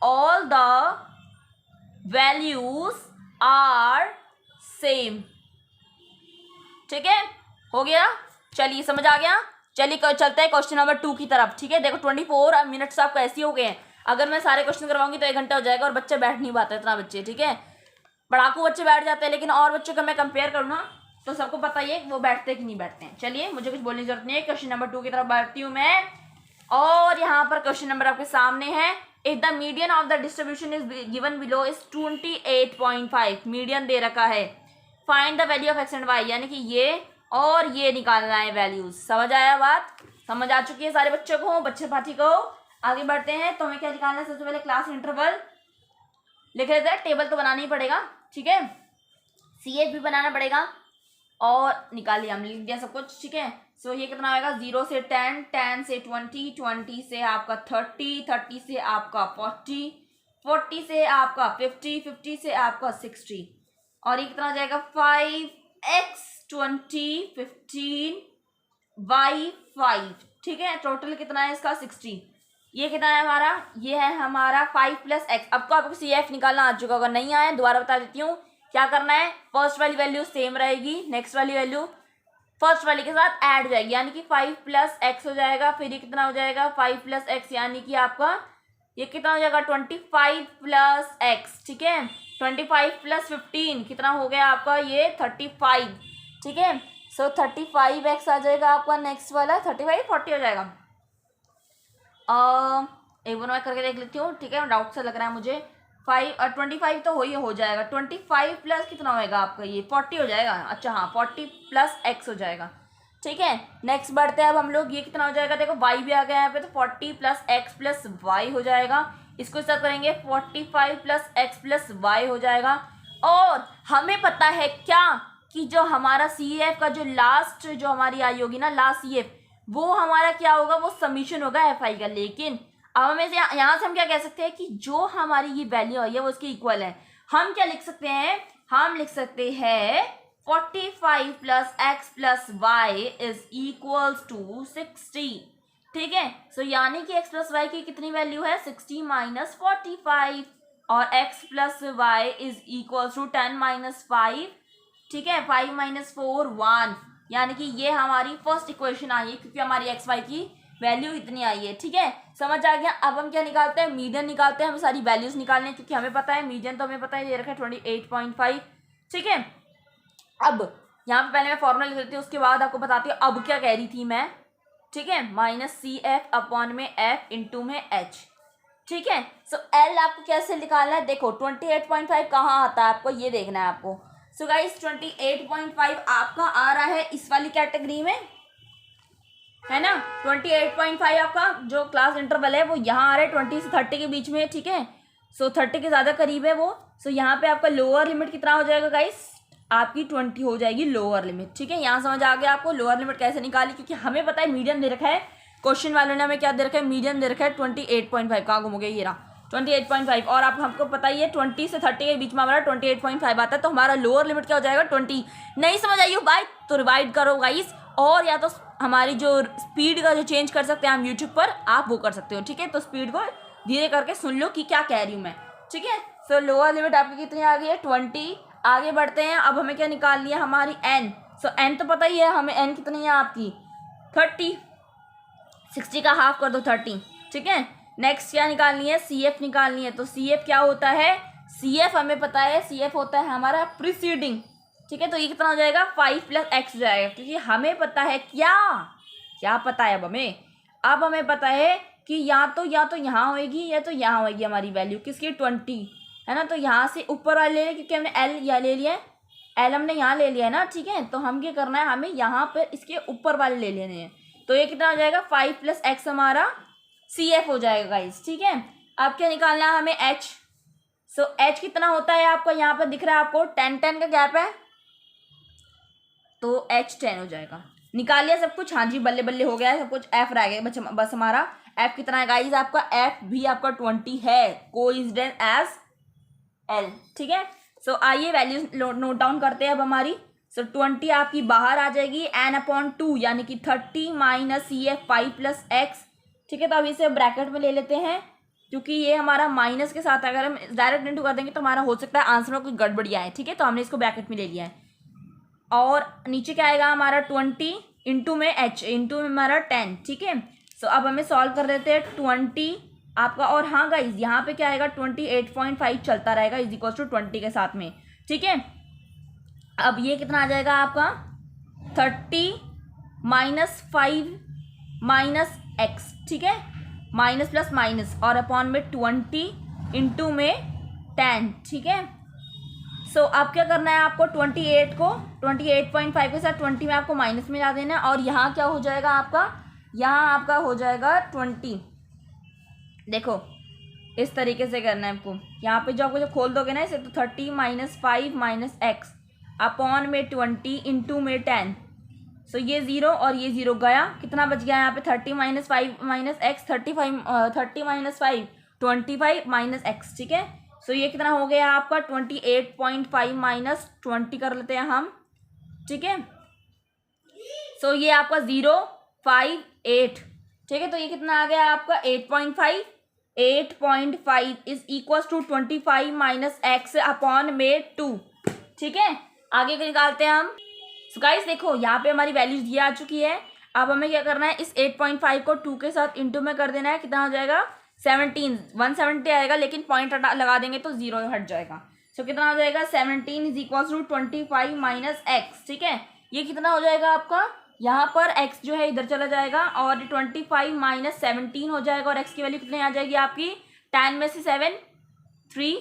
all the values are same, ठीक है, हो गया। चलिए समझ आ गया। चलिए चलते हैं क्वेश्चन नंबर 2 की तरफ, ठीक है। देखो 24 मिनट्स आपको ऐसे हो गए हैं, अगर मैं सारे क्वेश्चन करवाऊंगी तो 1 घंटा हो जाएगा, और बच्चे बैठ नहीं पाते इतना बच्चे, ठीक है। पढ़ाकू बच्चे बैठ जाते हैं, लेकिन और बच्चों का मैं कंपेयर करूँ ना तो सबको पता ही है वो बैठते कि नहीं बैठते हैं। चलिए मुझे कुछ बोलने की जरूरत नहीं है, क्वेश्चन नंबर 2 की तरफ बढ़ती हूँ मैं, और यहाँ पर क्वेश्चन नंबर आपके सामने है। If the median of the distribution is given below is 28.5, median दे रखा है, find the value of X and Y, यानी कि ये और ये निकालना है वैल्यूज। समझ आया बात, समझ आ चुकी है सारे बच्चों को, बच्चे पाठी को। आगे बढ़ते हैं। तो हमें क्या निकालना है, सबसे पहले क्लास इंटरवल लिख लेते हैं, टेबल तो बनाना ही पड़ेगा, ठीक है। CF भी बनाना पड़ेगा और निकाल लिया, हमने लिख दिया सब कुछ, ठीक है। सो ये कितना होगा, 0 से 10, 10 से 20, 20 से आपका 30, 30 से आपका 40, 40 से आपका 50, 50 से आपका 60 और ये कितना हो जाएगा 5x 20 15 बाई 5, ठीक है। टोटल कितना है इसका 60। ये कितना है हमारा, ये है हमारा 5 + x। अब तो आपको CF निकालना आ चुका होगा, नहीं आया दोबारा बता देती हूँ क्या करना है। फर्स्ट वाली वैल्यू सेम रहेगी, नेक्स्ट वाली वैल्यू फर्स्ट वाली के साथ ऐड हो जाएगी, यानी कि 5 + x हो जाएगा। फिर ये कितना हो जाएगा 5 + x, यानी कि आपका ये कितना हो जाएगा 25 + x, ठीक है। 25 + 15 कितना हो गया आपका ये 35, ठीक है। सो 35x आ जाएगा आपका नेक्स्ट वाला, 35 40 हो जाएगा। एक बार मैं करके देख लेती हूँ, ठीक है, डाउट सा लग रहा है मुझे। 5 और 25 तो हो जाएगा, 25 प्लस कितना होएगा आपका ये 40 हो जाएगा। अच्छा हाँ 40 + x हो जाएगा, ठीक है। नेक्स्ट बढ़ते हैं अब हम लोग, ये कितना हो जाएगा, देखो y भी आ गया यहाँ पे, तो 40 + x + y हो जाएगा। इसको साथ करेंगे 45 + x + y हो जाएगा। और हमें पता है क्या कि जो हमारा CF का जो लास्ट जो हमारी आई होगी ना, लास्ट CF, वो हमारा क्या होगा, वो समीशन होगा FI का। लेकिन अब हमें से यहाँ से हम क्या कह सकते हैं कि जो हमारी ये वैल्यू आई है वो उसके इक्वल है। हम क्या लिख सकते हैं, हम लिख सकते हैं 45 + x + y = 60, ठीक है। सो यानी कि x + y की कितनी वैल्यू है 60 - 45 और x + y = 10 - 5, ठीक है। 5 - 4 1, यानी कि ये हमारी फर्स्ट इक्वेशन आई है क्योंकि हमारी एक्स वाई की वैल्यू इतनी आई है, ठीक है। समझ आ गया। अब हम क्या निकालते हैं, मीडियन निकालते हैं। हमें सारी वैल्यूज निकालने हैं क्योंकि हमें पता है मीडियन, तो हमें पता है ये रखा है 28.5, ठीक है। अब यहाँ पे पहले मैं फॉर्मूला लिख देती हूँ, उसके बाद आपको बताती हूँ अब क्या कह रही थी मैं, ठीक है। -CF/F × H, ठीक है। सो L आपको कैसे निकालना है, देखो 28.5 कहाँ आता है आपको, ये देखना है आपको। सो गाइस 28.5 आपका आ रहा है इस वाली कैटेगरी में, है ना। 28.5 आपका जो क्लास इंटरवल है वो यहाँ आ रहा है 20 से 30 के बीच में, ठीक है। सो 30 के ज़्यादा करीब है वो। सो यहाँ पे आपका लोअर लिमिट कितना हो जाएगा गाइस, आपकी 20 हो जाएगी लोअर लिमिट, ठीक है। यहाँ समझ आ गया आपको लोअर लिमिट कैसे निकाली, क्योंकि हमें पता है मीडियम दे रखा है, क्वेश्चन वालों ने हमें क्या दे रखा है, मीडियम दे रखा है 28.5। कहाँ घूम गया ये रहा 28.5, और आप हमको पता ही है 20 से 30 के बीच में हमारा 28.5 आता है, तो हमारा लोअर लिमिट क्या हो जाएगा 20। नहीं समझ आई हो भाई तो रिवाइड करो गाइस, और या तो हमारी जो स्पीड का जो चेंज कर सकते हैं हम यूट्यूब पर, आप वो कर सकते हो, ठीक है। तो स्पीड को धीरे करके सुन लो कि क्या कह रही हूँ मैं, ठीक है। सो लोअर लिमिट आपकी कितनी आ गई है 20। आगे बढ़ते हैं, अब हमें क्या निकालनी है हमारी n। सो n तो पता ही है हमें, n कितनी है आपकी 30, 60 का हाफ कर दो 30, ठीक है। नेक्स्ट क्या निकालनी है, CF निकालनी है। तो CF क्या होता है, CF हमें पता है CF होता है हमारा प्रीसीडिंग, ठीक है। तो ये कितना हो जाएगा 5 + x हो जाएगा, क्योंकि हमें पता है क्या पता है अब हमें पता है कि या तो यहाँ होएगी या तो यहाँ होएगी हमारी वैल्यू किसकी 20, है ना। तो यहाँ से ऊपर वाले ले लिया क्योंकि हमने L यहाँ ले लिया है, L हमने यहाँ ले लिया है ना, ठीक है। तो हम क्या करना है, हमें यहाँ पर इसके ऊपर वाले ले लेने हैं। तो ये कितना हो जाएगा 5 + x हमारा CF हो जाएगा गाइस, ठीक है। अब क्या निकालना है हमें H। सो H कितना होता है आपको यहाँ पर दिख रहा है आपको 10 का गैप है, तो H 10 हो जाएगा। निकाल लिया सब कुछ, हाँ जी बल्ले बल्ले हो गया है सब कुछ। F रह गया बस हमारा। F कितना है गाइस आपका, F भी आपका 20 है, कोइंसिडेंस एज L, ठीक है। सो आइए वैल्यूज नोट डाउन करते हैं अब हमारी। सो 20 आपकी बाहर आ जाएगी, n/2 यानी कि 30 - CF 5 + x, ठीक है। तो अब इसे ब्रैकेट में ले लेते हैं क्योंकि ये हमारा माइनस के साथ अगर हम डायरेक्ट इंटू कर देंगे तो हमारा हो सकता है आंसर में कोई गड़बड़ी आए, ठीक है। तो हमने इसको ब्रैकेट में ले लिया है। और नीचे क्या आएगा हमारा 20 इंटू में H इंटू में हमारा 10, ठीक है। सो अब हमें सॉल्व कर देते हैं 20 आपका, और हाँ गाइज यहाँ पे क्या आएगा 28.5 चलता रहेगा = 20 के साथ में, ठीक है। अब ये कितना आ जाएगा आपका 30 - 5 - x, ठीक है, माइनस प्लस माइनस और अपॉन में 20 इंटू में 10, ठीक है। सो अब क्या करना है आपको 28 को 28.5 के साथ 20 में आपको माइनस में ला देना है, और यहाँ क्या हो जाएगा आपका, यहाँ आपका हो जाएगा 20, देखो इस तरीके से करना है आपको। यहाँ पे जो आपको जो खोल दोगे ना इसे, तो 30 - 5 - x अपॉन में 20 इंटू में 10। सो ये 0 और ये 0 गया, कितना बच गया यहाँ पे? 30 - 5 - x, 30 - 5 25 - x, ठीक है। सो ये कितना हो गया आपका? 28.5 - 20 कर लेते हैं हम, ठीक है। सो ये आपका 0 5 8, ठीक है। तो ये कितना आ गया आपका? 8.5 is equal to 25 - x upon में 2, ठीक है। आगे का निकालते हैं हम। सो गाइस देखो यहाँ पे हमारी वैल्यूज ये आ चुकी है। अब हमें क्या करना है? इस 8.5 को 2 के साथ इंटू में कर देना है। कितना हो जाएगा? 17, 170 आएगा, लेकिन पॉइंट लगा देंगे तो 0 हट जाएगा। सो कितना हो जाएगा? 17 इज इक्वल टू 25 - x, ठीक है। ये कितना हो जाएगा आपका? यहाँ पर x जो है इधर चला जाएगा और 25 - 17 हो जाएगा, और x की वैल्यू कितनी आ जाएगी आपकी? 10 में से 7 3,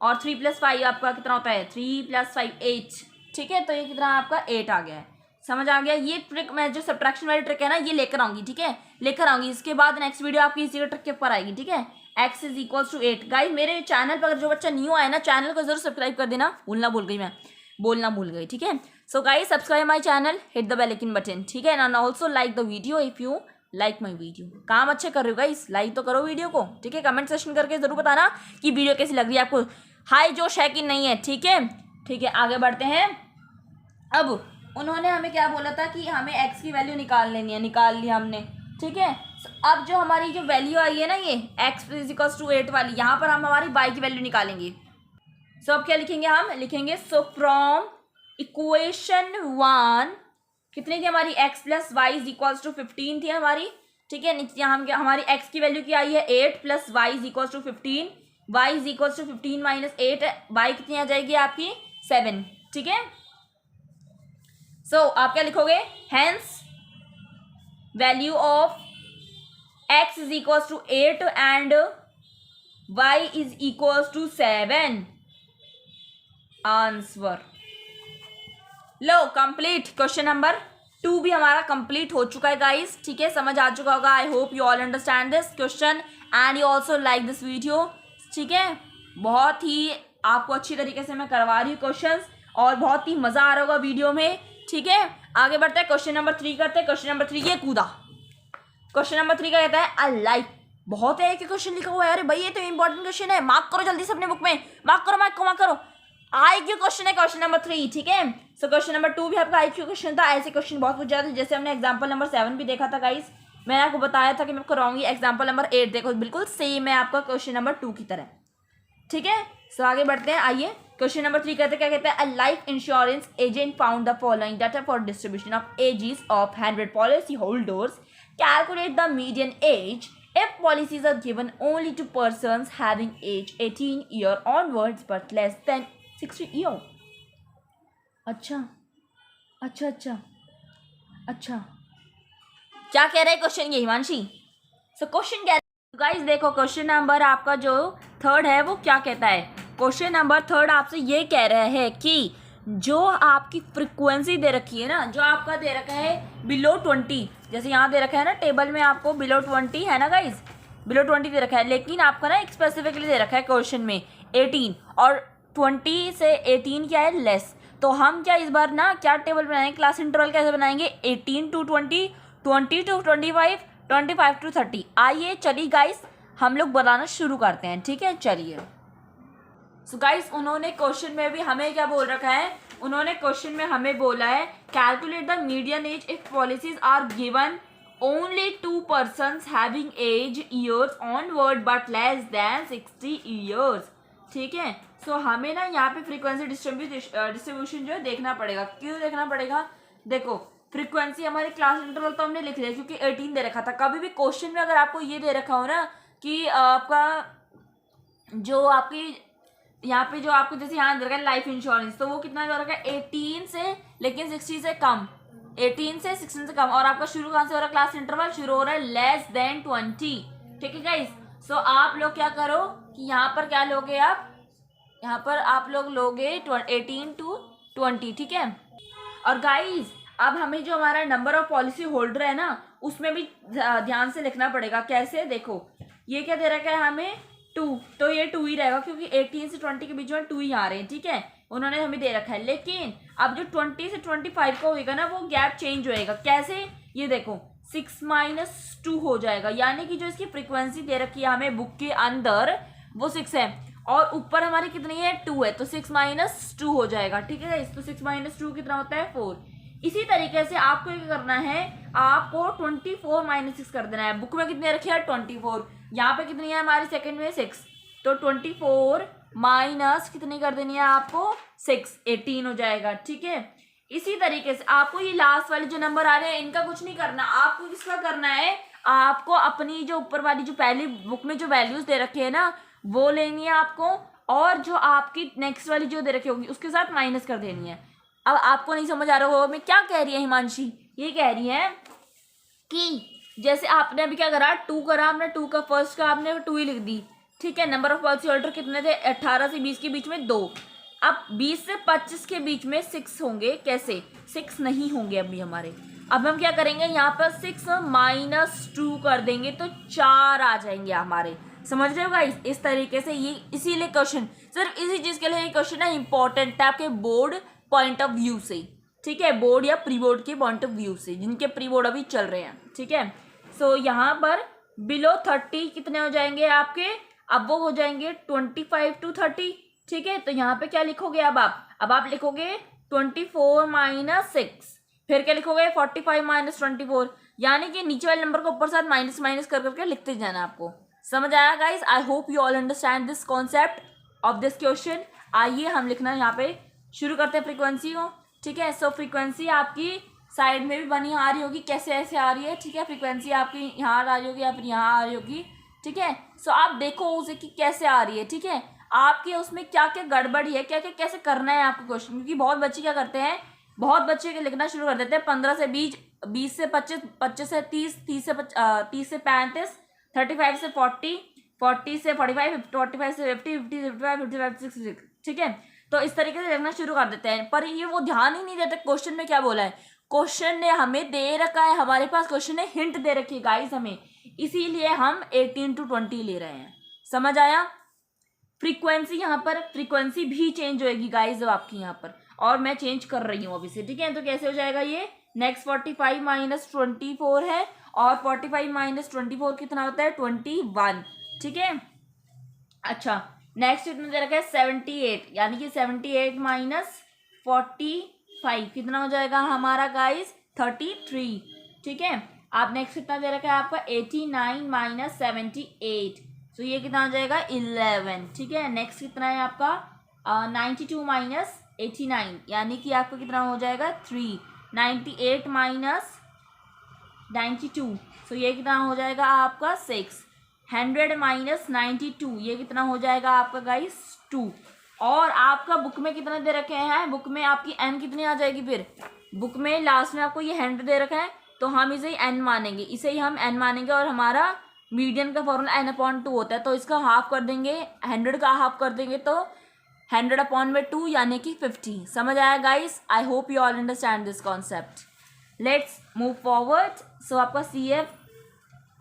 और 3 + 5 आपका कितना होता है? 3 + 5 8, ठीक है। तो ये कितना आपका? 8 आ गया है। समझ आ गया? ये ट्रिक मैं जो सब्ट्रैक्शन वाली ट्रिक है ना, ये लेकर आऊंगी, ठीक है, लेकर आऊंगी। इसके बाद नेक्स्ट वीडियो आपकी इसी ट्रिक के ऊपर आएगी, ठीक है। x is equal to 8। Guys मेरे चैनल पर अगर जो बच्चा न्यू आया ना, चैनल को जरूर सब्सक्राइब कर देना। बोलना भूल गई, ठीक है। So guys subscribe my channel, hit the bell icon button, ठीक है। And also like the video if you like my video. काम अच्छे कर रहे हो गाइस, लाइक तो करो वीडियो को, ठीक है। कमेंट सेक्शन करके जरूर बताना कि वीडियो कैसी लग रही है आपको, हाई जोश है कि नहीं है, ठीक है। ठीक है, आगे बढ़ते हैं। अब उन्होंने हमें क्या बोला था कि हमें x की वैल्यू निकाल लेनी है, निकाल ली हमने, ठीक है। अब जो हमारी जो वैल्यू आई है ना, ये x इज इक्वल टू 8 वाली, यहाँ पर हम हमारी y की वैल्यू निकालेंगे। सो अब क्या लिखेंगे? हम लिखेंगे सो फ्रॉम इक्वेशन 1 कितनी थी हमारी? x + y is equal to 15 थी हमारी, ठीक है। यहाँ हम हमारी x की वैल्यू क्या आई है? 8 + y is equal to 15, y is equal to 15 - 8, y कितनी आ जाएगी आपकी? 7, ठीक है। सो आप क्या लिखोगे? Hence value of x is equal to 8 and y is equal to 7। Answer लो कंप्लीट। क्वेश्चन नंबर 2 भी हमारा कंप्लीट हो चुका है गाइस, ठीक है। समझ आ चुका होगा। आई hope you all understand this question and you also like this video, ठीक है। बहुत ही आपको अच्छी तरीके से मैं करवा रही हूँ क्वेश्चंस, और बहुत ही मजा आ रहा होगा वीडियो में, ठीक है। आगे बढ़ते हैं, क्वेश्चन नंबर 3 करते हैं। क्वेश्चन नंबर 3 ये कूदा। क्वेश्चन नंबर 3 का कहता है आई लाइक। बहुत है कि क्वेश्चन लिखा हुआ है, अरे भाई ये तो इंपॉर्टेंट क्वेश्चन है, मार्क करो जल्दी से अपने बुक में, मार्क करो। IQ क्वेश्चन है क्वेश्चन नंबर 3, ठीक है। सो क्वेश्चन नंबर 2 भी आपका IQ क्वेश्चन था। ऐसे क्वेश्चन बहुत पूछ जाते हैं, जैसे हमने एग्जांपल नंबर 7 भी देखा था गाइस, मैंने आपको बताया था कि मैं कराऊंगी एग्जांपल नंबर 8, देखो बिल्कुल सेम है आपका क्वेश्चन नंबर 2 की तरह, ठीक है। सो आगे बढ़ते हैं, आइए। क्वेश्चन नंबर 3 कहते हैं, क्या कहते हैं? A life insurance agent found the following data for distribution of ages of 100 policy holders, calculate the median age if policies are given only to persons having age 18 year onwards but less than 60 year। अच्छा, क्या कह रहे हैं question ये Himanshi? So question कह रहे हैं guys, देखो क्वेश्चन नंबर आपका जो 3 है वो क्या कहता है? क्वेश्चन नंबर 3 आपसे ये कह रहा है कि जो आपकी फ्रिक्वेंसी दे रखी है ना, जो आपका दे रखा है बिलो 20, जैसे यहाँ दे रखा है ना टेबल में आपको बिलो 20 है ना गाइज, बिलो 20 दे रखा है, लेकिन आपका ना एक स्पेसिफिकली दे रखा है क्वेश्चन में 18, और 20 से 18 क्या है? लेस। तो हम क्या इस बार ना क्या टेबल बनाएंगे? क्लास इंटरवल कैसे बनाएंगे? 18 to 20, 20 to 25, 25 to 30। आइए चलिए गाइस हम लोग बनाना शुरू करते हैं, ठीक है, चलिए। सो गाइस उन्होंने क्वेश्चन में भी हमें क्या बोल रखा है? उन्होंने क्वेश्चन में हमें बोला है calculate the median age if policies are given only to persons having age years onward but less than 60 years, ठीक है। सो हमें ना यहाँ पे फ्रीक्वेंसी डिस्ट्रीब्यूशन जो है देखना पड़ेगा। क्यों देखना पड़ेगा? देखो फ्रीक्वेंसी हमारे क्लास इंटरवल तो हमने लिख लिया क्योंकि 18 दे रखा था। कभी भी क्वेश्चन में अगर आपको ये दे रखा हो ना कि आपका जो आपकी यहाँ पे जो आपको जैसे यहाँ दे रखा है लाइफ इंश्योरेंस, तो वो कितना दे रखा है? 18 से, लेकिन 60 से कम, 18 से 16 से कम, और आपका शुरू कहाँ से हो रहा है? क्लास इंटरवल शुरू हो रहा है लेस देन 20, ठीक है गाइस। सो आप लोग क्या करो कि यहाँ पर क्या लोगे आप? यहाँ पर आप लोग लोगे 18 to 20, ठीक है। और गाइस अब हमें जो हमारा नंबर ऑफ पॉलिसी होल्डर है ना उसमें भी ध्यान से लिखना पड़ेगा। कैसे? देखो ये क्या दे रखा है हमें 2, तो ये 2 ही रहेगा क्योंकि 18 से 20 के बीच में 2 ही आ रहे हैं, ठीक है, उन्होंने हमें दे रखा है। लेकिन अब जो 20 से 25 का होएगा ना, वो गैप चेंज होएगा। कैसे, ये देखो 6 - 2 हो जाएगा, यानी कि जो इसकी फ्रीक्वेंसी दे रखी है हमें बुक के अंदर वो 6 है और ऊपर हमारी कितनी है 2 है, तो 6 - 2 हो जाएगा, ठीक है। तो 6 - 2 कितना होता है 4। इसी तरीके से आपको क्या करना है, आपको 24 - 6 कर देना है। बुक में कितने रखे हैं 24, यहाँ पे कितनी है हमारी सेकंड में 6, तो 24 माइनस कितनी कर देनी है आपको 6, 18 हो जाएगा, ठीक है। इसी तरीके से आपको ये लास्ट वाले जो नंबर आ रहे हैं इनका कुछ नहीं करना, आपको किसका करना है, आपको अपनी जो ऊपर वाली जो पहली बुक में जो वैल्यूज दे रखे हैं ना वो लेनी है आपको, और जो आपकी नेक्स्ट वाली जो दे रखी होगी उसके साथ माइनस कर देनी है। अब आपको नहीं समझ आ रहा होगा मैं क्या कह रही है हिमांशी, ये कह रही है कि जैसे आपने अभी क्या करा 2 करा, आपने 2 का फर्स्ट का आपने 2 ही लिख दी, ठीक है। नंबर ऑफ पॉलिसी होल्डर कितने थे 18 से 20 के बीच में 2, अब 20 से 25 के बीच में 6 होंगे, कैसे 6 नहीं होंगे अभी हमारे। अब हम क्या करेंगे यहाँ पर 6 - 2 कर देंगे तो 4 आ जाएंगे हमारे, समझ रहे हो गाइस। इस तरीके से ये इसीलिए क्वेश्चन सिर्फ इसी चीज के लिए ये क्वेश्चन है इंपॉर्टेंट है आपके बोर्ड पॉइंट ऑफ व्यू से, ठीक है, बोर्ड या प्री बोर्ड के पॉइंट ऑफ व्यू से, जिनके प्री बोर्ड अभी चल रहे हैं, ठीक है। सो यहाँ पर बिलो 30 कितने हो जाएंगे आपके, अब वो हो जाएंगे 25 to 30, ठीक है। तो यहाँ पे क्या लिखोगे अब आप लिखोगे 24 - 6, फिर क्या लिखोगे 45 - 24, यानी कि नीचे वाले नंबर को ऊपर साथ माइनस माइनस कर करके लिखते जाना। आपको समझ आया guys, I hope you all understand this concept of this question. आइए हम लिखना यहाँ पे शुरू करते हैं फ्रीक्वेंसी को, ठीक है। सो फ्रीक्वेंसी आपकी साइड में भी बनी आ रही होगी, कैसे ऐसे आ रही है, ठीक है। फ्रीक्वेंसी आपकी यहाँ आ रही होगी या फिर यहाँ आ रही होगी, ठीक है। सो आप देखो उसे कि कैसे आ रही है, ठीक है। आपके उसमें क्या क्या गड़बड़ी है, क्या क्या कैसे करना है आपको क्वेश्चन, क्योंकि बहुत बच्चे क्या करते हैं, बहुत बच्चे लिखना शुरू कर देते हैं 15 से 20, 20 से 25, 25 से 30, 30 से 35, 35 से 40, 40 से 45, 45 से 50, 50 से 55, 55 से 66, ठीक है। तो इस तरीके से लिखना शुरू कर देते हैं, पर ये वो ध्यान ही नहीं देते क्वेश्चन में क्या बोला है। क्वेश्चन ने हमें दे रखा है, हमारे पास क्वेश्चन ने हिंट दे रखी है गाइस हमें, इसीलिए हम 18 to 20 ले रहे हैं, समझ आया। फ्रीक्वेंसी यहाँ पर फ्रीक्वेंसी भी चेंज होएगी गाइस आपकी यहाँ पर, और मैं चेंज कर रही हूँ अभी से, ठीक है। तो कैसे हो जाएगा ये, नेक्स्ट 45 - 24 है, और 45 - 24 कितना होता है 21, ठीक है। अच्छा नेक्स्ट कितना दे रखा है 78, यानी कि 78 - 45 कितना हो जाएगा हमारा गाइस 33, ठीक है। आप नेक्स्ट कितना दे रखा है आपका 89 - 78, तो ये कितना हो जाएगा 11, ठीक है। नेक्स्ट कितना है आपका 92 - 89, यानी कि आपका कितना हो जाएगा 3, 98 - 92, तो ये कितना हो जाएगा आपका 6, 100 - 92, ये कितना हो जाएगा आपका गाइस 2। और आपका बुक में कितना दे रखे हैं, बुक में आपकी n कितनी आ जाएगी, फिर बुक में लास्ट में आपको ये 100 दे रखा है, तो हम इसे ही n मानेंगे, इसे ही हम n मानेंगे, और हमारा मीडियन का फॉर्मूला n/2 होता है, तो इसका हाफ कर देंगे, 100 का हाफ कर देंगे तो 100/2 यानी कि 50। समझ आया guys, I hope you all understand this concept. Let's move forward. So आपका CF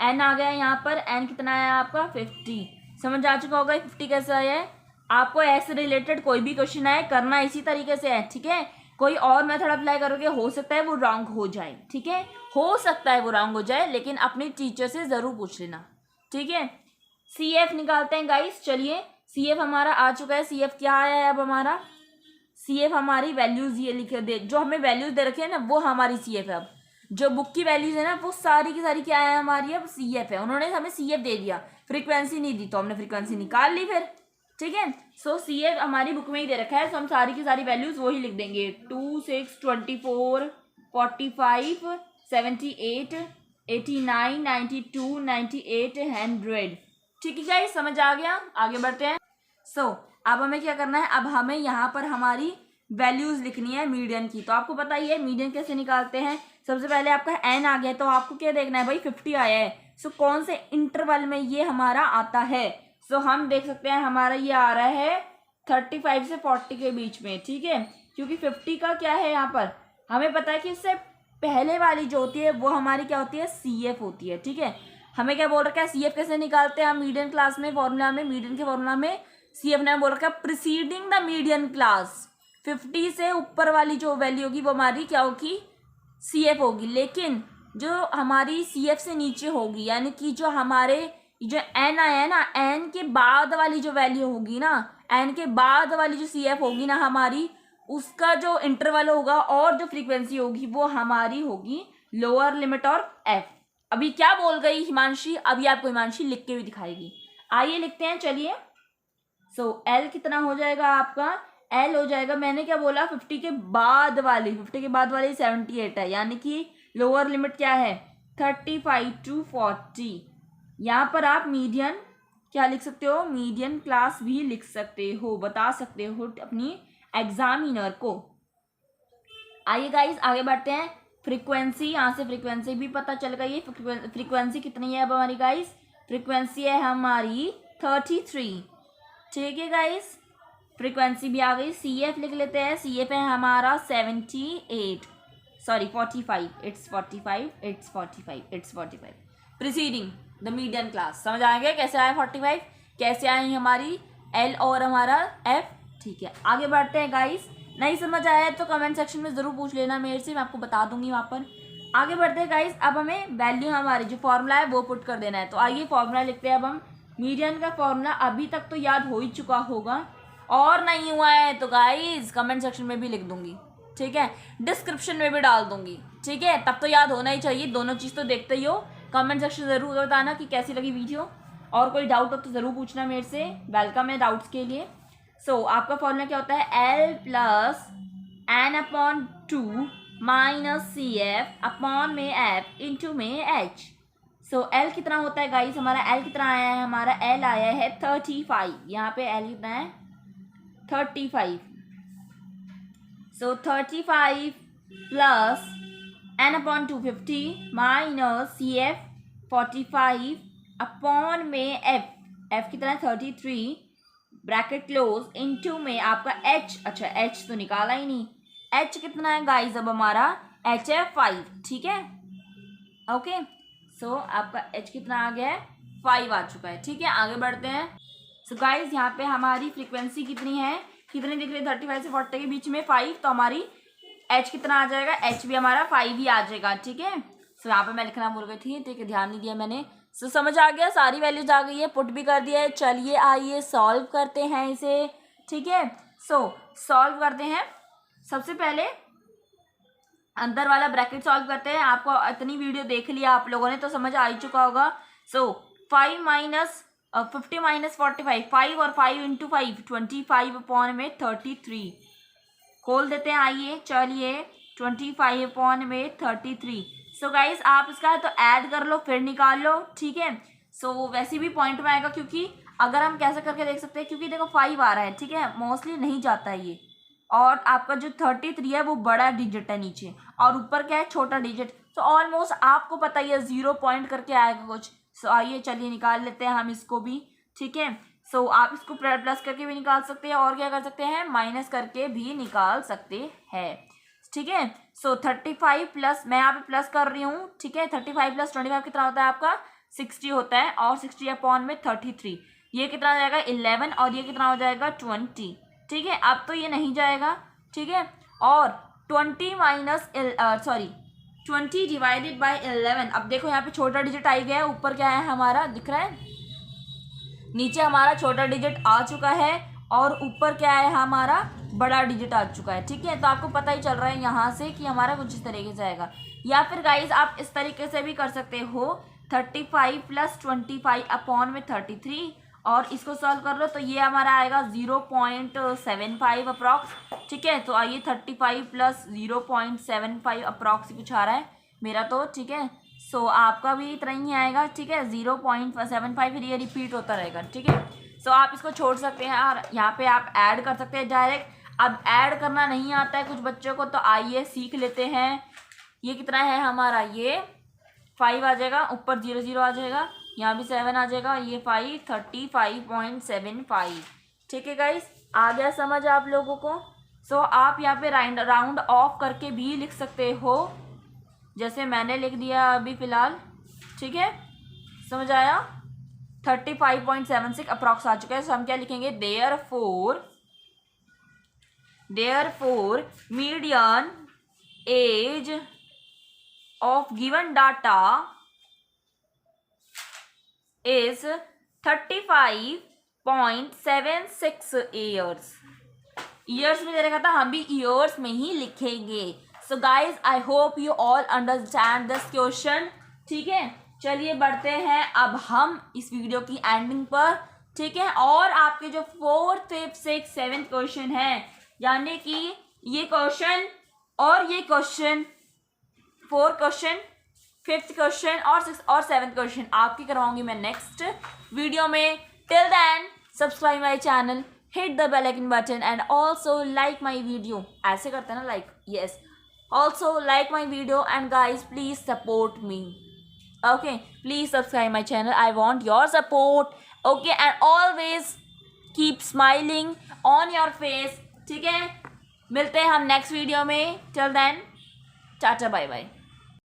n आ गया यहाँ पर, n कितना आया आपका 50, समझ आ चुका होगा 50 कैसे आया है। आपको ऐसे रिलेटेड कोई भी क्वेश्चन आए करना इसी तरीके से है, ठीक है। कोई और मेथड अप्लाई करोगे हो सकता है वो रॉन्ग हो जाए, ठीक है, हो सकता है वो रॉन्ग हो जाए, लेकिन अपनी टीचर से ज़रूर पूछ लेना, ठीक है। CF निकालते हैं गाइस, चलिए CF हमारा आ चुका है। CF क्या आया है अब हमारा, CF हमारी वैल्यूज़ ये लिखे दे, जो हमें वैल्यूज़ दे रखे हैं ना वो हमारी CF है। अब जो बुक की वैल्यूज है ना वो सारी की सारी क्या है हमारी अब CF है, उन्होंने हमें CF दे दिया, फ्रीक्वेंसी नहीं दी, तो हमने फ्रीक्वेंसी निकाल ली फिर, ठीक है। सो CF हमारी बुक में ही दे रखा है, तो हम सारी की सारी वैल्यूज वही लिख देंगे 2, 6, 24, 45, 78, 89, 92, 98, 100, ठीक है गाइस, समझ आ गया। आगे बढ़ते हैं। सो अब हमें क्या करना है, अब हमें यहाँ पर हमारी वैल्यूज लिखनी है मीडियन की। तो आपको पता ही है मीडियन कैसे निकालते हैं, सबसे पहले आपका n आ गया, तो आपको क्या देखना है भाई 50 आया है, सो कौन से इंटरवल में ये हमारा आता है। सो हम देख सकते हैं हमारा ये आ रहा है 35 से 40 के बीच में, ठीक है, क्योंकि 50 का क्या है यहाँ पर हमें पता है कि इससे पहले वाली जो होती है वो हमारी क्या होती है CF होती है, ठीक है। हमें क्या बोल रखा है, सी एफ कैसे निकालते हैं हम मीडियन क्लास में, फॉर्मूला में, मीडियन के फॉर्मूला में सी एफ ने बोल रखा है प्रीसीडिंग द मीडियन क्लास। 50 से ऊपर वाली जो वैल्यू होगी वो हमारी क्या होगी, सी एफ होगी। लेकिन जो हमारी सी एफ से नीचे होगी, यानी कि जो हमारे जो एन आया है ना, एन के बाद वाली जो वैल्यू होगी ना, एन के बाद वाली जो सी एफ होगी ना हमारी, उसका जो इंटरवल होगा और जो फ्रीक्वेंसी होगी वो हमारी होगी लोअर लिमिट और एफ। अभी क्या बोल गई हिमांशी, अभी आपको हिमांशी लिख के भी दिखाएगी। आइए लिखते हैं, चलिए। सो एल कितना हो जाएगा आपका, एल हो जाएगा, मैंने क्या बोला, 50 के बाद वाली, 50 के बाद वाली 78 है, यानी कि लोअर लिमिट क्या है 35 to 40। यहाँ पर आप मीडियन क्या लिख सकते हो, मीडियन क्लास भी लिख सकते हो, बता सकते हो अपनी एग्जामिनर को। आइए गाइस आगे बढ़ते हैं। फ्रीक्वेंसी, यहाँ से फ्रीक्वेंसी भी पता चल गई है। फ्रीक्वेंसी कितनी है अब हमारी गाइस, फ्रीक्वेंसी है हमारी 33। ठीक है गाइस, फ्रीक्वेंसी भी आ गई। सी एफ लिख लेते हैं, सी एफ है हमारा 45, it's 45 preceding the median class. समझ आएंगे कैसे आए 45, कैसे आए हमारी एल और हमारा एफ। ठीक है, आगे बढ़ते हैं गाइस। नहीं समझ आया तो कमेंट सेक्शन में ज़रूर पूछ लेना मेरे से, मैं आपको बता दूंगी वहाँ पर। आगे बढ़ते हैं गाइस, अब हमें वैल्यू हमारी जो फॉर्मूला है वो पुट कर देना है। तो आइए फॉर्मूला लिखते हैं अब हम। मीडियन का फॉर्मूला अभी तक तो याद हो ही चुका होगा, और नहीं हुआ है तो गाइस कमेंट सेक्शन में भी लिख दूंगी, ठीक है, डिस्क्रिप्शन में भी डाल दूंगी, ठीक है, तब तो याद होना ही चाहिए। दोनों चीज़ तो देखते ही हो। कमेंट सेक्शन ज़रूर बताना कि कैसी लगी वीडियो, और कोई डाउट हो तो ज़रूर पूछना मेरे से, वेलकम है डाउट्स के लिए। सो आपका फॉर्मूला क्या होता है, L plus N upon 2 minus C F upon में एफ इंटू में एच। सो एल कितना होता है गाइस, हमारा एल कितना आया है, हमारा एल आया है 35। यहाँ पे एल कितना है 35। So 35 plus N upon 250 minus C F 45 upon में एफ कितना है 33 ब्रैकेट क्लोज इनटू में आपका एच। अच्छा एच तो निकाला ही नहीं, एच कितना है गाइस अब हमारा, एच है 5। ठीक है, ओके। सो आपका एच कितना आ गया है 5 आ चुका है। ठीक है, आगे बढ़ते हैं। सो गाइस यहाँ पे हमारी फ्रीक्वेंसी कितनी है, कितनी दिख रही है 35 से 40 के बीच में 5, तो हमारी एच कितना आ जाएगा, एच भी हमारा 5 ही आ जाएगा। ठीक है, सो यहाँ पे मैं लिखना भूल गई थी, ठीक है, ध्यान नहीं दिया मैंने। सो समझ आ गया, सारी वैल्यूज आ गई है, पुट भी कर दिया है। चलिए आइए सॉल्व करते हैं इसे। ठीक है, सो सॉल्व करते हैं। सबसे पहले अंदर वाला ब्रैकेट सॉल्व करते हैं। आपको इतनी वीडियो देख लिया आप लोगों ने तो समझ आ ही चुका होगा। सो 5 माइनस 50 माइनस 45, 5 और 5 इंटू 5 25 अपॉन में 33 खोल देते हैं। आइए चलिए 25 अपॉन में 33। सो गाइस आप इसका तो ऐड कर लो फिर निकाल लो। ठीक है, सो वैसे भी पॉइंट में आएगा, क्योंकि अगर हम कैसे करके देख सकते हैं, क्योंकि देखो 5 आ रहा है, ठीक है, मोस्टली नहीं जाता है ये, और आपका जो 33 है वो बड़ा डिजिट है नीचे, और ऊपर क्या है छोटा डिजिट, तो ऑलमोस्ट आपको पता ही है 0 पॉइंट करके आएगा कुछ। सो आइए चलिए निकाल लेते हैं हम इसको भी। ठीक है, सो आप इसको प्लस करके भी निकाल सकते हैं, और क्या कर सकते हैं माइनस करके भी निकाल सकते हैं। ठीक है, सो 35 प्लस, मैं यहाँ पे प्लस कर रही हूँ। ठीक है, 35 प्लस 25 कितना होता है आपका 60 होता है, और 60 अपॉन में 33 ये कितना हो जाएगा 11, और ये कितना हो जाएगा 20। ठीक है, अब तो ये नहीं जाएगा। ठीक है, और 20 माइनस 20 डिवाइडेड बाई 11। अब देखो यहाँ पे छोटा डिजिट आ गया है, ऊपर क्या है हमारा दिख रहा है, नीचे हमारा छोटा डिजिट आ चुका है, और ऊपर क्या है हमारा बड़ा डिजिट आ चुका है। ठीक है, तो आपको पता ही चल रहा है यहाँ से कि हमारा कुछ इस तरीके से आएगा। या फिर गाइज आप इस तरीके से भी कर सकते हो, 35 प्लस 25 अपॉन में 33, और इसको सॉल्व कर लो तो ये हमारा आएगा 0.75 अप्रॉक्स। ठीक है, तो आइए 35 प्लस 0.75 अप्रॉक्स कुछ आ रहा है मेरा तो। ठीक है, सो आपका भी इतना ही आएगा। ठीक है, 0.75 फिर ये रिपीट होता रहेगा। ठीक है, सो आप इसको छोड़ सकते हैं, और यहाँ पे आप ऐड कर सकते हैं डायरेक्ट। अब ऐड करना नहीं आता है कुछ बच्चों को, तो आइए सीख लेते हैं। ये कितना है हमारा, ये 5 आ जाएगा, ऊपर 0 0 आ जाएगा, यहाँ भी 7 आ जाएगा, ये 5 35.75। ठीक है गाइस, आ गया समझ आप लोगों को। सो आप यहाँ पे राउंड ऑफ करके भी लिख सकते हो, जैसे मैंने लिख दिया अभी फ़िलहाल। ठीक है, समझ आया? 35.76 अप्रॉक्स आ चुका है। सो हम क्या लिखेंगे, therefore median age of given data is 35.76 years. Years में दे रखा था, हम भी ईयर्स में ही लिखेंगे। So guys I hope you all understand this question. ठीक है, चलिए बढ़ते हैं अब हम इस वीडियो की एंडिंग पर। ठीक है, और आपके जो 4th, 5th, 6th, 7th question है, यानी कि ये क्वेश्चन और ये क्वेश्चन, 4 क्वेश्चन, 5th क्वेश्चन और 6th और 7th क्वेश्चन आपकी करवाऊंगी मैं नेक्स्ट वीडियो में। Till then subscribe my channel, hit the bell icon button and also like my video. ऐसे करते हैं ना, like, yes, also like my video and guys please support me. Okay, please subscribe my channel. I want your support. Okay, and always keep smiling on your face. ठीक है, मिलते हैं हम next video में। Till then, tata bye bye.